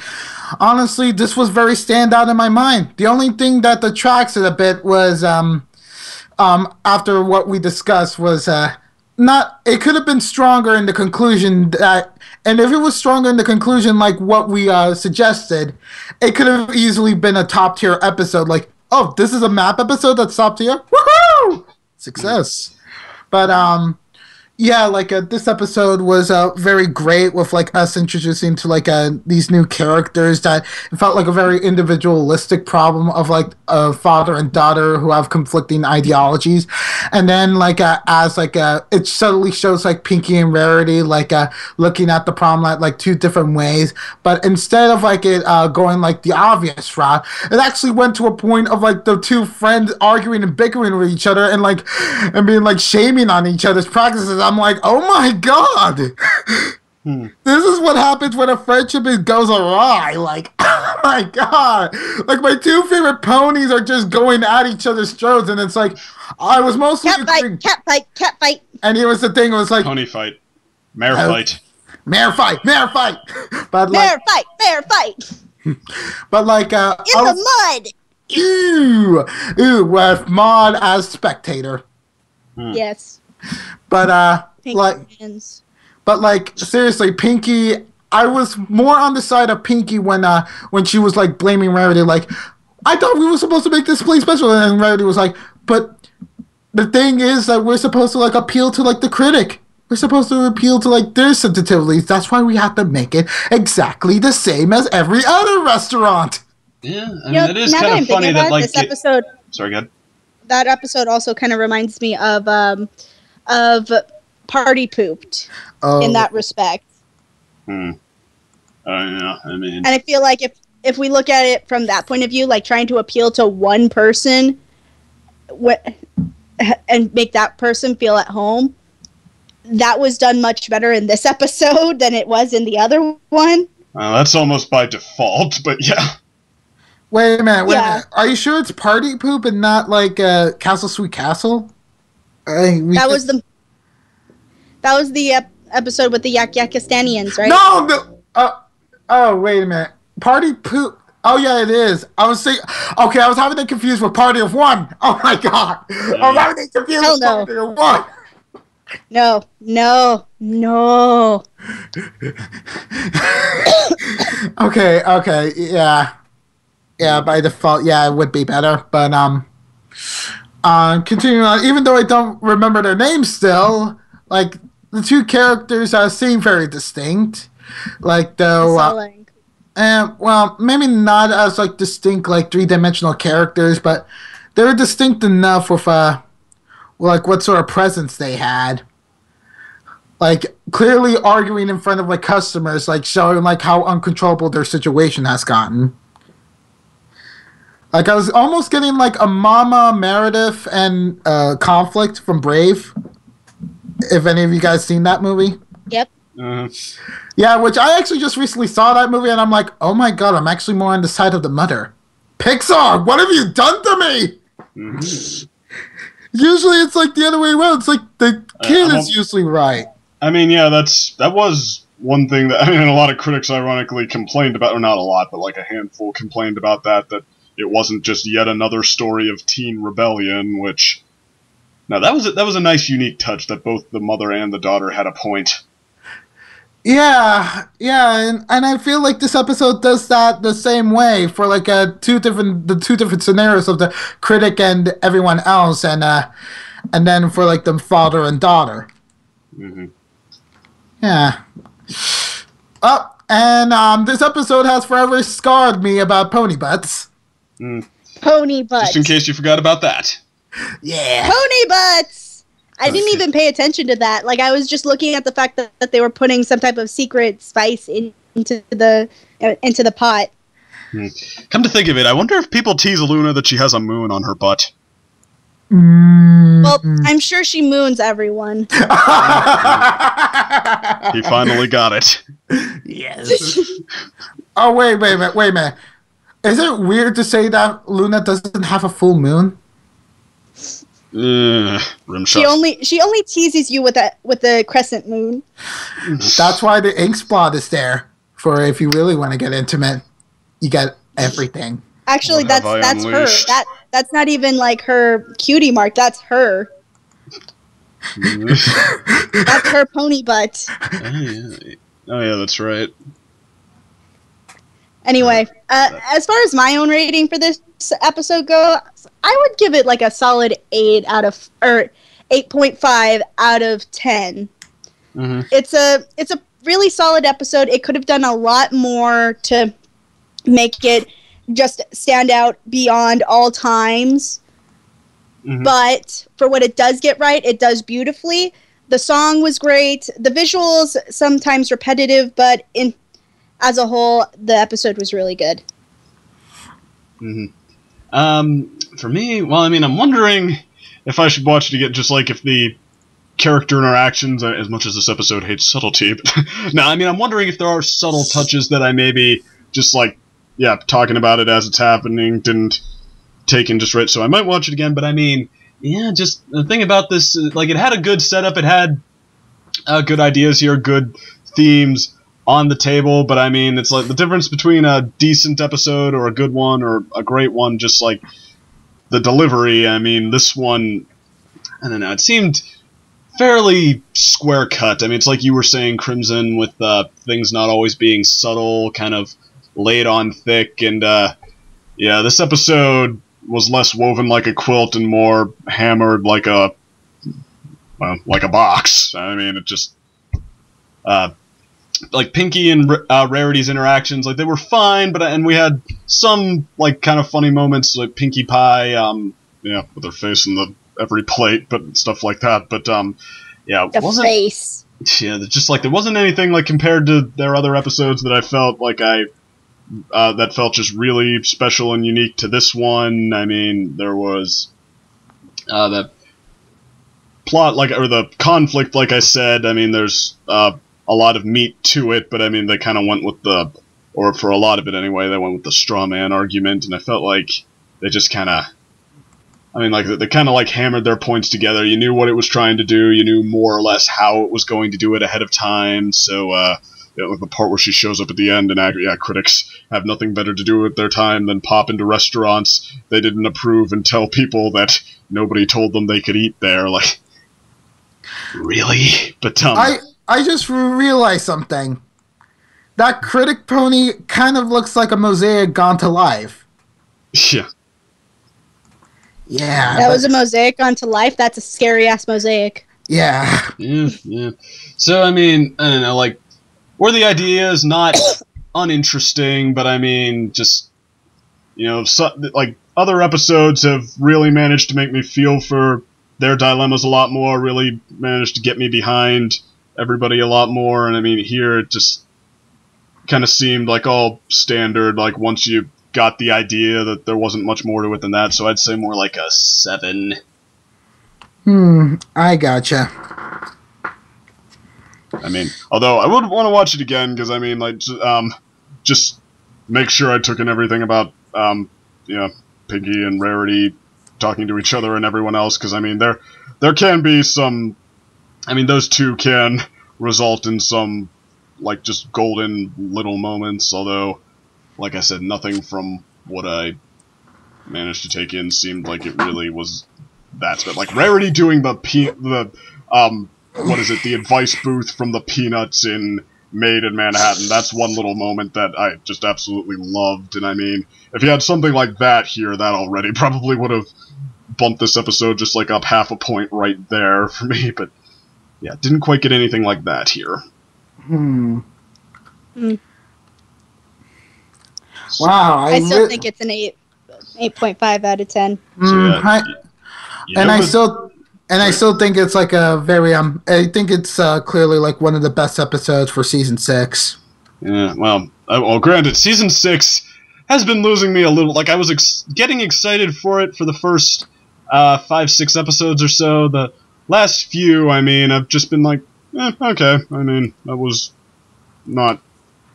honestly, this was very standout in my mind. The only thing that detracts it a bit was after what we discussed was not. It could have been stronger in the conclusion that. And if it was stronger in the conclusion, like what we suggested, it could have easily been a top tier episode. Like, oh, this is a map episode that's top tier. Woohoo! Success. But yeah, like this episode was very great with like us introducing to like these new characters that it felt like a very individualistic problem of like a father and daughter who have conflicting ideologies, and then like as like it subtly shows like Pinky and Rarity like looking at the problem like two different ways, but instead of like it going like the obvious route, it actually went to a point of like the two friends arguing and bickering with each other and being like shaming on each other's practices. I'm like, oh my god, this is what happens when a friendship goes awry. Like, oh my god, like my two favorite ponies are just going at each other's throats, and it's like I was mostly cat fight, and it was the thing. It was like pony fight, mare fight, but mare fight. But like in the mud. Ew, with Maud as spectator. Yes. But Pinky like seriously, Pinky, I was more on the side of Pinky when she was like blaming Rarity, like, I thought we were supposed to make this play special, and Rarity was like, but the thing is that we're supposed to like appeal to like the critic. We're supposed to appeal to like their sensitivities. That's why we have to make it exactly the same as every other restaurant. Yeah, I mean, it is kind of funny that like this episode. Sorry, go ahead. That episode also kind of reminds me of Party Pooped in that respect. Yeah, I mean, and I feel like if we look at it from that point of view, like trying to appeal to one person, and make that person feel at home, that was done much better in this episode than it was in the other one. That's almost by default, but yeah. Wait a minute. Are you sure it's Party Poop and not like Castle Sweet Castle? That was the episode with the Yakistanians, right? No. Oh, wait a minute. Party Poop. Oh yeah, it is. I was saying. Okay, I was having it confused with Party of One. Oh my god. I was having it confused with Party of One. No. Okay, yeah. Yeah, by default, yeah, it would be better. But continuing on, even though I don't remember their names still, like the two characters seem very distinct. Like though, well, maybe not as like distinct like three-dimensional characters, but they were distinct enough with like what sort of presence they had. Like clearly arguing in front of like customers, like showing like how uncontrollable their situation has gotten. Like I was almost getting like a Mama Meredith and conflict from Brave. If any of you guys seen that movie? Yep. Yeah, which I actually just recently saw that movie, and I'm like, oh my god, I'm actually more on the side of the mother. Pixar, what have you done to me? Usually it's like the other way around. It's like the kid is usually right. I mean, yeah, that was one thing that, I mean, a lot of critics ironically complained about, or not a lot, but like a handful complained about that it wasn't just yet another story of teen rebellion, which... Now, that was a nice, unique touch that both the mother and the daughter had a point. Yeah, and I feel like this episode does that the same way for like the two different scenarios of the critic and everyone else, and then for like the father and daughter. Mm-hmm. Yeah. Oh, and this episode has forever scarred me about pony butts. Pony butts. Just in case you forgot about that. Yeah. Pony butts! I didn't even pay attention to that. Like, I was just looking at the fact that they were putting some type of secret spice into the pot. Come to think of it, I wonder if people tease Luna that she has a moon on her butt. Well, I'm sure she moons everyone. He finally got it. Yes. Oh, wait a minute. Is it weird to say that Luna doesn't have a full moon? Rim she shot. only teases you with the crescent moon. That's why the ink spot is there. For if you really want to get intimate, you get everything. Actually, that's her. That's not even like her cutie mark. That's her. That's her pony butt. Oh yeah, that's right. Anyway, as far as my own rating for this episode goes, I would give it like a solid 8.5 out of 10. Mm-hmm. It's a really solid episode. It could have done a lot more to make it just stand out beyond all times. Mm-hmm. But for what it does get right, it does beautifully. The song was great. The visuals sometimes repetitive, but as a whole, the episode was really good. Mm-hmm. For me, well, I mean, I'm wondering if I should watch it again, just like if the character interactions, as much as this episode hates subtlety, but no, I mean, I'm wondering if there are subtle touches that I maybe just like, yeah, talking about it as it's happening, didn't take in just right, so I might watch it again, but I mean, yeah, just the thing about this, like, it had a good setup, it had good ideas here, good themes on the table, but I mean, it's like the difference between a decent episode or a good one or a great one, just like the delivery. I mean, this one, I don't know, it seemed fairly square cut. I mean, it's like you were saying, Crimson, with things not always being subtle, kind of laid on thick, and yeah, this episode was less woven like a quilt and more hammered like a box. I mean, it just like Pinky and Rarity's interactions, like they were fine, and we had some like kind of funny moments, like Pinkie Pie, yeah, with her face in every plate, but stuff like that. But yeah, The face. Yeah, just like there wasn't anything like compared to their other episodes that I felt like that felt just really special and unique to this one. I mean, there was that plot, like, or the conflict, like I said. I mean, there's a lot of meat to it, but I mean, they kind of went with or for a lot of it anyway, they went with the straw man argument, and I felt like they just kind of, I mean, like, they kind of, like, hammered their points together. You knew what it was trying to do, you knew more or less how it was going to do it ahead of time, so, you know, the part where she shows up at the end, and yeah, critics have nothing better to do with their time than pop into restaurants they didn't approve and tell people that nobody told them they could eat there, like, really? But, I just realized something. That critic pony kind of looks like a mosaic gone to life. Yeah. Yeah. That was a mosaic gone to life. That's a scary ass mosaic. Yeah. Yeah. So, I mean, I don't know, like, were the ideas not uninteresting, but I mean, just, you know, like, other episodes have really managed to make me feel for their dilemmas a lot more, really managed to get me behind everybody a lot more, and I mean, here it just kind of seemed like all standard, like once you got the idea that there wasn't much more to it than that, so I'd say more like a 7. I gotcha. I mean, although I would want to watch it again, because I mean, like, just make sure I took in everything about, you know, Piggy and Rarity talking to each other and everyone else, because I mean, there can be some, I mean, those two can result in some, like, just golden little moments, although, like I said, nothing from what I managed to take in seemed like it really was that spec. Like Rarity doing the what is it, the advice booth from the Peanuts in Made in Manhattan. That's one little moment that I just absolutely loved. And I mean, if you had something like that here, that already probably would have bumped this episode just like up half a point right there for me. But yeah, didn't quite get anything like that here. Wow, I still think it's an 8.5 out of 10. So, yeah, I still think it's like a very I think it's clearly like one of the best episodes for season 6. Yeah, well, granted, season 6 has been losing me a little. Like I was getting excited for it for the first 5-6 episodes or so. The last few, I mean, I've just been like, okay. I mean, that was not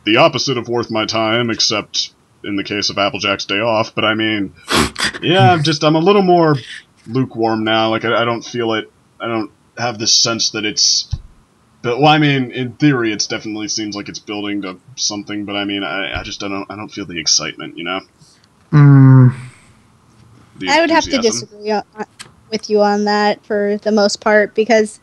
the opposite of worth my time, except in the case of Applejack's Day Off. But I mean, yeah, I'm a little more lukewarm now. Like I don't feel it. I don't have this sense that it's. But well, I mean, in theory, it definitely seems like it's building to something. But I mean, I don't feel the excitement. You know. I would have to disagree with you on that for the most part, because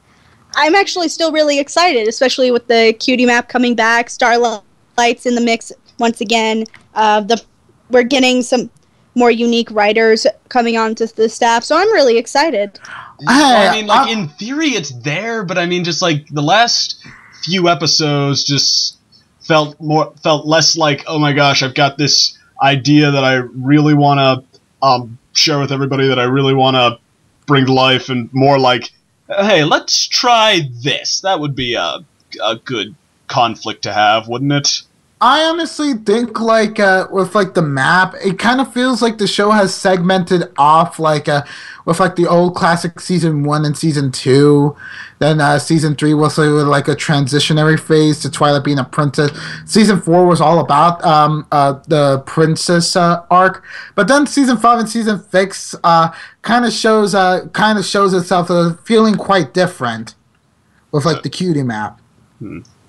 I'm actually still really excited, especially with the cutie map coming back, Starlight's in the mix once again. We're getting some more unique writers coming onto the staff, so I'm really excited. Well, I mean, like, in theory it's there, but I mean, just like the last few episodes just felt less like, oh my gosh, I've got this idea that I really want to share with everybody, that I really want to bring to life, and more like, hey, let's try this. That would be a good conflict to have, wouldn't it? I honestly think, like, with, like, the map, it kind of feels like the show has segmented off, like, with, like, the old classic Season 1 and Season 2. Then Season 3 was, like, a transitionary phase to Twilight being a princess. Season 4 was all about the princess arc. But then Season 5 and Season 6 kind of shows itself feeling quite different with, like, the cutie map.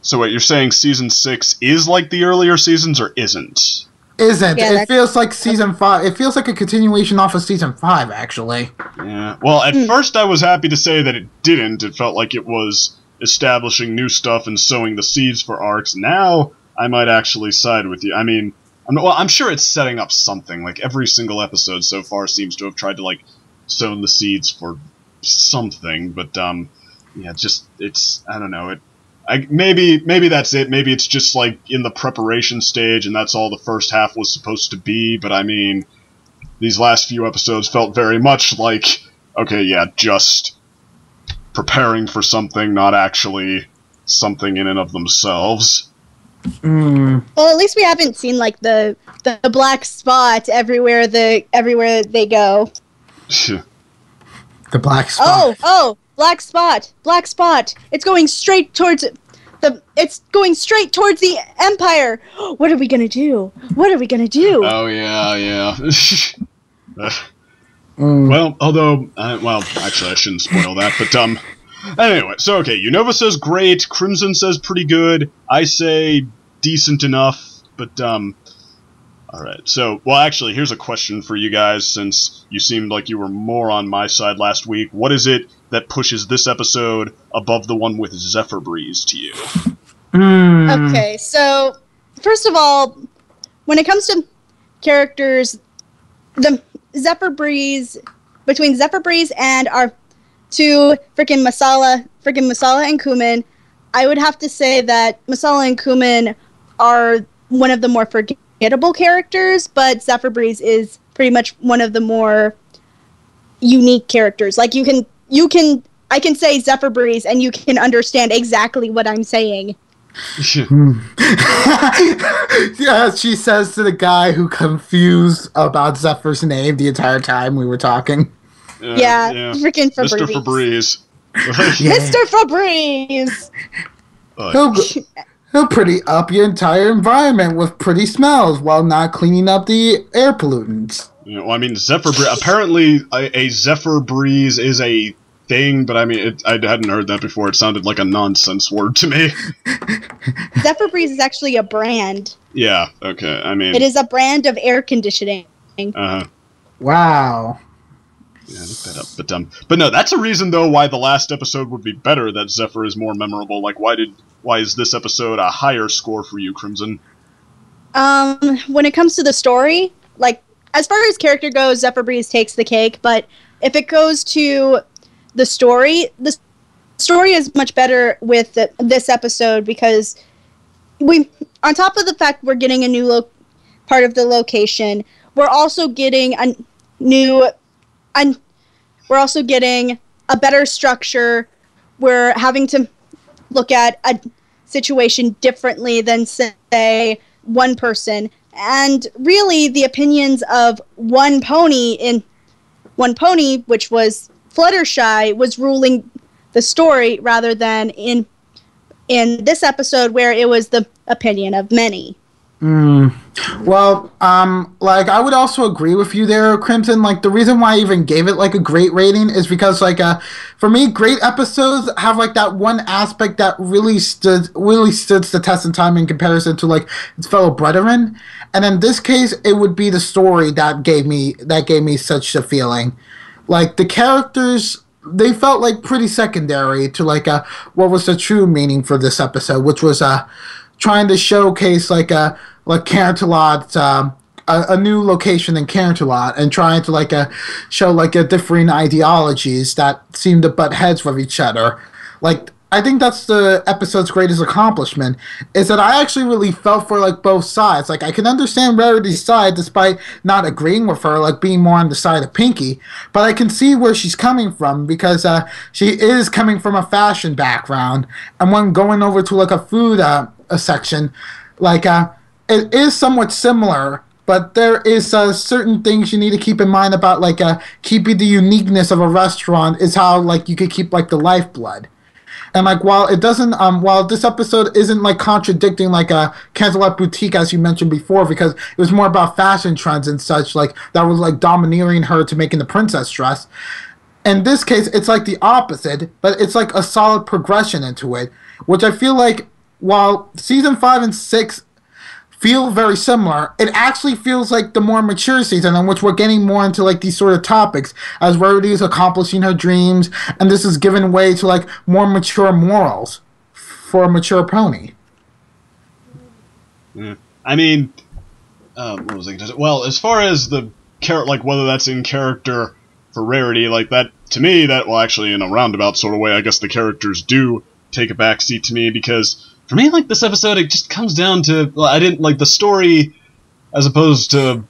So what, you're saying Season 6 is like the earlier seasons, or isn't? Isn't. Yeah, it feels like Season 5. It feels like a continuation off of Season 5, actually. Yeah. Well, at first I was happy to say that it didn't. It felt like it was establishing new stuff and sowing the seeds for arcs. Now, I might actually side with you. I mean, I'm sure it's setting up something. Like, every single episode so far seems to have tried to, like, sow the seeds for something. But, yeah, it's, I don't know, maybe that's it. Maybe it's just like in the preparation stage, and that's all the first half was supposed to be. But I mean, these last few episodes felt very much like, okay, yeah, just preparing for something, not actually something in and of themselves. Well, at least we haven't seen like the black spot everywhere they go. The black spot. Oh. Black spot. It's going straight towards the Empire. What are we gonna do? Oh yeah. Well, although, actually, I shouldn't spoil that. But anyway, so okay, Unova says great, Crimson says pretty good, I say decent enough. But alright, so, well, actually, here's a question for you guys, since you seemed like you were more on my side last week. What is it that pushes this episode above the one with Zephyr Breeze to you? Okay, so, first of all, when it comes to characters, the between Zephyr Breeze and our two freaking Masala and Kumin, I would have to say that Masala and Kumin are one of the more forgettable characters, but Zephyr Breeze is pretty much one of the more unique characters. Like, I can say Zephyr Breeze and you can understand exactly what I'm saying. Yeah, she says to the guy who confused about Zephyr's name the entire time we were talking. Yeah. Freaking Febreze. Mr. Febreze. Mr. Febreze! He'll pretty up your entire environment with pretty smells while not cleaning up the air pollutants. Yeah, well, I mean, apparently a Zephyr Breeze is a thing, but I mean, I hadn't heard that before. It sounded like a nonsense word to me. Zephyr Breeze is actually a brand. Yeah, okay, I mean... It is a brand of air conditioning. Uh-huh. Wow. Yeah, look that up. But no, that's a reason though why the last episode would be better. That Zephyr is more memorable. Like, why is this episode a higher score for you, Crimson? When it comes to the story, like as far as character goes, Zephyr Breeze takes the cake. But if it goes to the story is much better with this episode because we, on top of the fact we're getting a new part of the location, we're also getting we're also getting a better structure. We're having to look at a situation differently than, say, one person. And really, the opinions of one pony, which was Fluttershy, was ruling the story rather than in this episode where it was the opinion of many. Well, like, I would also agree with you there, Crimson. Like, the reason why I even gave it, like, a great rating is because, like, for me, great episodes have, like, that one aspect that really stood the test of time in comparison to, like, its fellow brethren. And in this case, it would be the story that gave me such a feeling. Like, the characters, they felt, like, pretty secondary to, like, what was the true meaning for this episode, which was, trying to showcase like Canterlot, a new location in Canterlot, and trying to like show like differing ideologies that seem to butt heads with each other. Like, I think that's the episode's greatest accomplishment, is that I actually really felt for like both sides. Like, I can understand Rarity's side despite not agreeing with her, like being more on the side of Pinkie, but I can see where she's coming from because she is coming from a fashion background, and when going over to like a food a section, like it is somewhat similar, but there is certain things you need to keep in mind about like keeping the uniqueness of a restaurant is how like you could keep like the lifeblood. And like while it doesn't while this episode isn't like contradicting like a Canterlot Boutique as you mentioned before, because it was more about fashion trends and such like that was like domineering her to making the princess dress. In this case, it's like the opposite, but it's like a solid progression into it, which I feel like while season 5 and 6 feel very similar, it actually feels like the more mature season in which we're getting more into like these sort of topics as Rarity is accomplishing her dreams, and this is giving way to like more mature morals for a mature pony. I mean, what was I going to say? Well, as far as the like whether that's in character for Rarity, like that to me, that well, actually in a roundabout sort of way, I guess the characters do take a backseat to me because. For me, like, this episode, it just comes down to, well, I didn't like the story as opposed to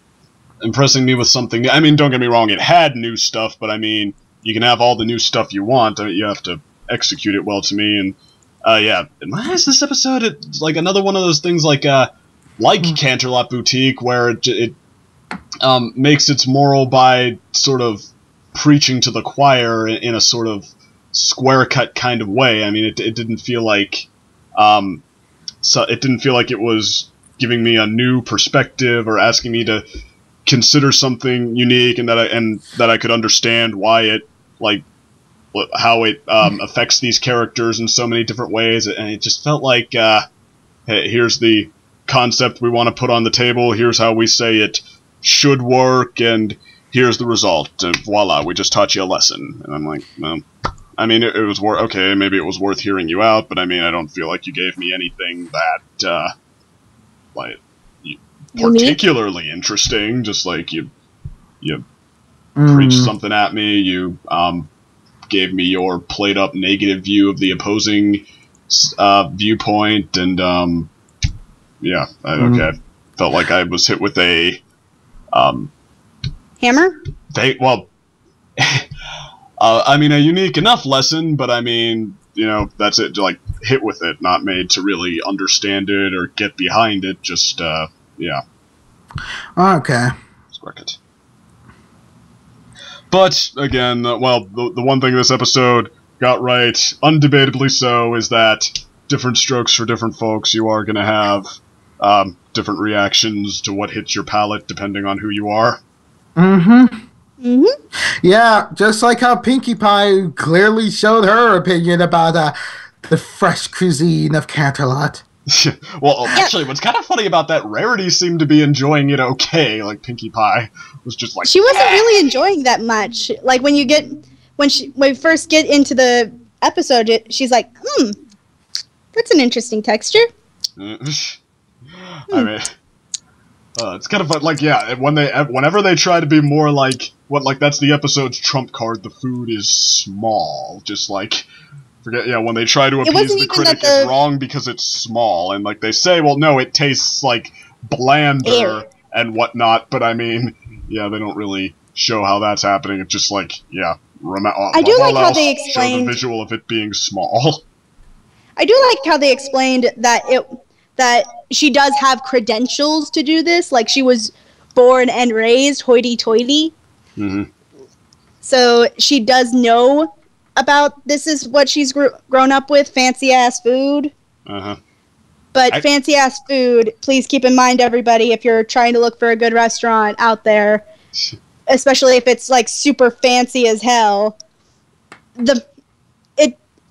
impressing me with something. I mean, don't get me wrong, it had new stuff, but I mean, you can have all the new stuff you want, you have to execute it well to me, and, yeah, in my eyes, this episode, it's like another one of those things like Canterlot Boutique, where it makes its moral by sort of preaching to the choir in a sort of square-cut kind of way. I mean, it didn't feel like... so it didn't feel like it was giving me a new perspective or asking me to consider something unique, and that I could understand why it like how it affects these characters in so many different ways. And it just felt like hey, here's the concept we want to put on the table. Here's how we say it should work, and here's the result. And voila, we just taught you a lesson. And I'm like, well. I mean, it was okay, maybe it was worth hearing you out, but I mean, I don't feel like you gave me anything that, like, particularly interesting. Just like you preached something at me, you, gave me your played-up negative view of the opposing, viewpoint, and, yeah, okay. Felt like I was hit with a, Hammer? Well... I mean, a unique enough lesson, but I mean, you know, that's it, like, hit with it, not made to really understand it or get behind it, just, yeah. Okay. Spark it. But, again, well, the one thing this episode got right, undebatably so, is that different strokes for different folks. You are going to have, different reactions to what hits your palate, depending on who you are. Yeah, just like how Pinkie Pie clearly showed her opinion about the fresh cuisine of Canterlot. Well, actually, what's kind of funny about that, Rarity seemed to be enjoying it okay. Like, Pinkie Pie was just like... She wasn't really enjoying that much. Like, when we first get into the episode, she's like, that's an interesting texture. I mean... it's kind of fun, like, yeah, whenever they try to be more like, that's the episode's trump card, the food is small, just like, when they try to appease the critic, it's wrong because it's small, and like, they say, well, no, it tastes like blander and whatnot, but I mean, yeah, they don't really show how that's happening, it's just like, yeah, I do like how they explained... show the visual of it being small. I do like how they explained that she does have credentials to do this. Like, she was born and raised hoity-toity. Mm-hmm. So she does know about this is what she's grown up with, fancy-ass food. Uh-huh. But fancy-ass food, please keep in mind, everybody, if you're trying to look for a good restaurant out there, especially if it's, like, super fancy as hell,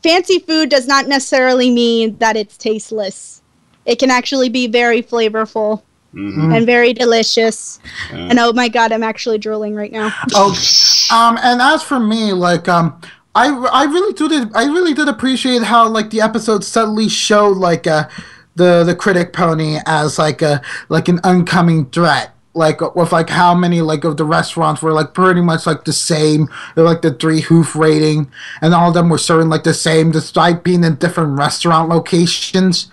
fancy food does not necessarily mean that it's tasteless. It can actually be very flavorful and very delicious. And oh my god, I'm actually drooling right now. And as for me, like, I really did appreciate how, like, the episode subtly showed, like, the critic pony as like an oncoming threat. Like, with, like, how many, like, of the restaurants were, like, pretty much, like, the same. They're, like, the 3-hoof rating. And all of them were serving, like, the same, despite being in different restaurant locations.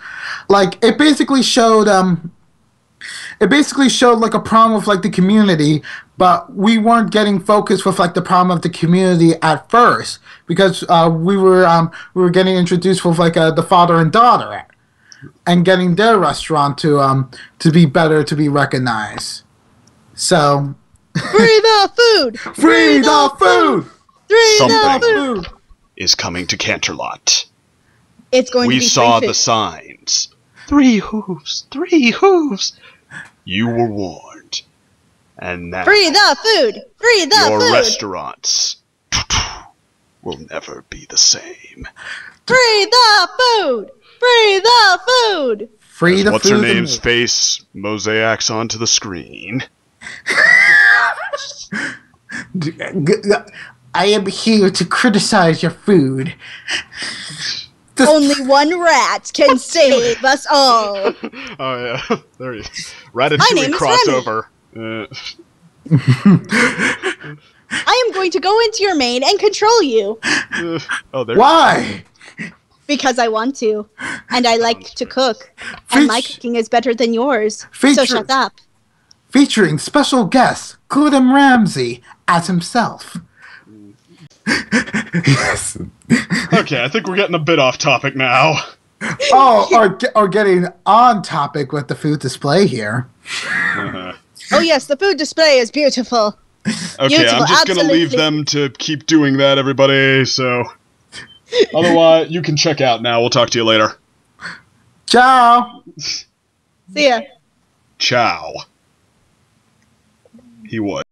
Like, it basically showed, like, a problem with, like, the community. But we weren't getting focused with, like, the problem of the community at first. Because we were getting introduced with, like, the father and daughter. And getting their restaurant to be better, to be recognized. So, free the food! Free the food! Free Something the food! is coming to Canterlot. It's going to be We saw the signs. 3 hooves, 3 hooves. You were warned. And now free the food! Free the your food! restaurants will never be the same. Free the food! Free the food! Free the What's food! her name's face mosaics onto the screen. I am here to criticize your food. Only one rat can save us all. Oh yeah, there he is. Ratatouille crossover. I am going to go into your main and control you. Why? Because I want to, and I like to cook, and my cooking is better than yours. So shut up. Featuring special guest Gordon Ramsay as himself. Yes. Okay, I think we're getting a bit off topic now. Or getting on topic with the food display here. Oh yes, the food display is beautiful. Okay, Beautiful, I'm just gonna leave them to keep doing that, everybody, so... Otherwise, you can check out now. We'll talk to you later. Ciao! See ya. Ciao. He would.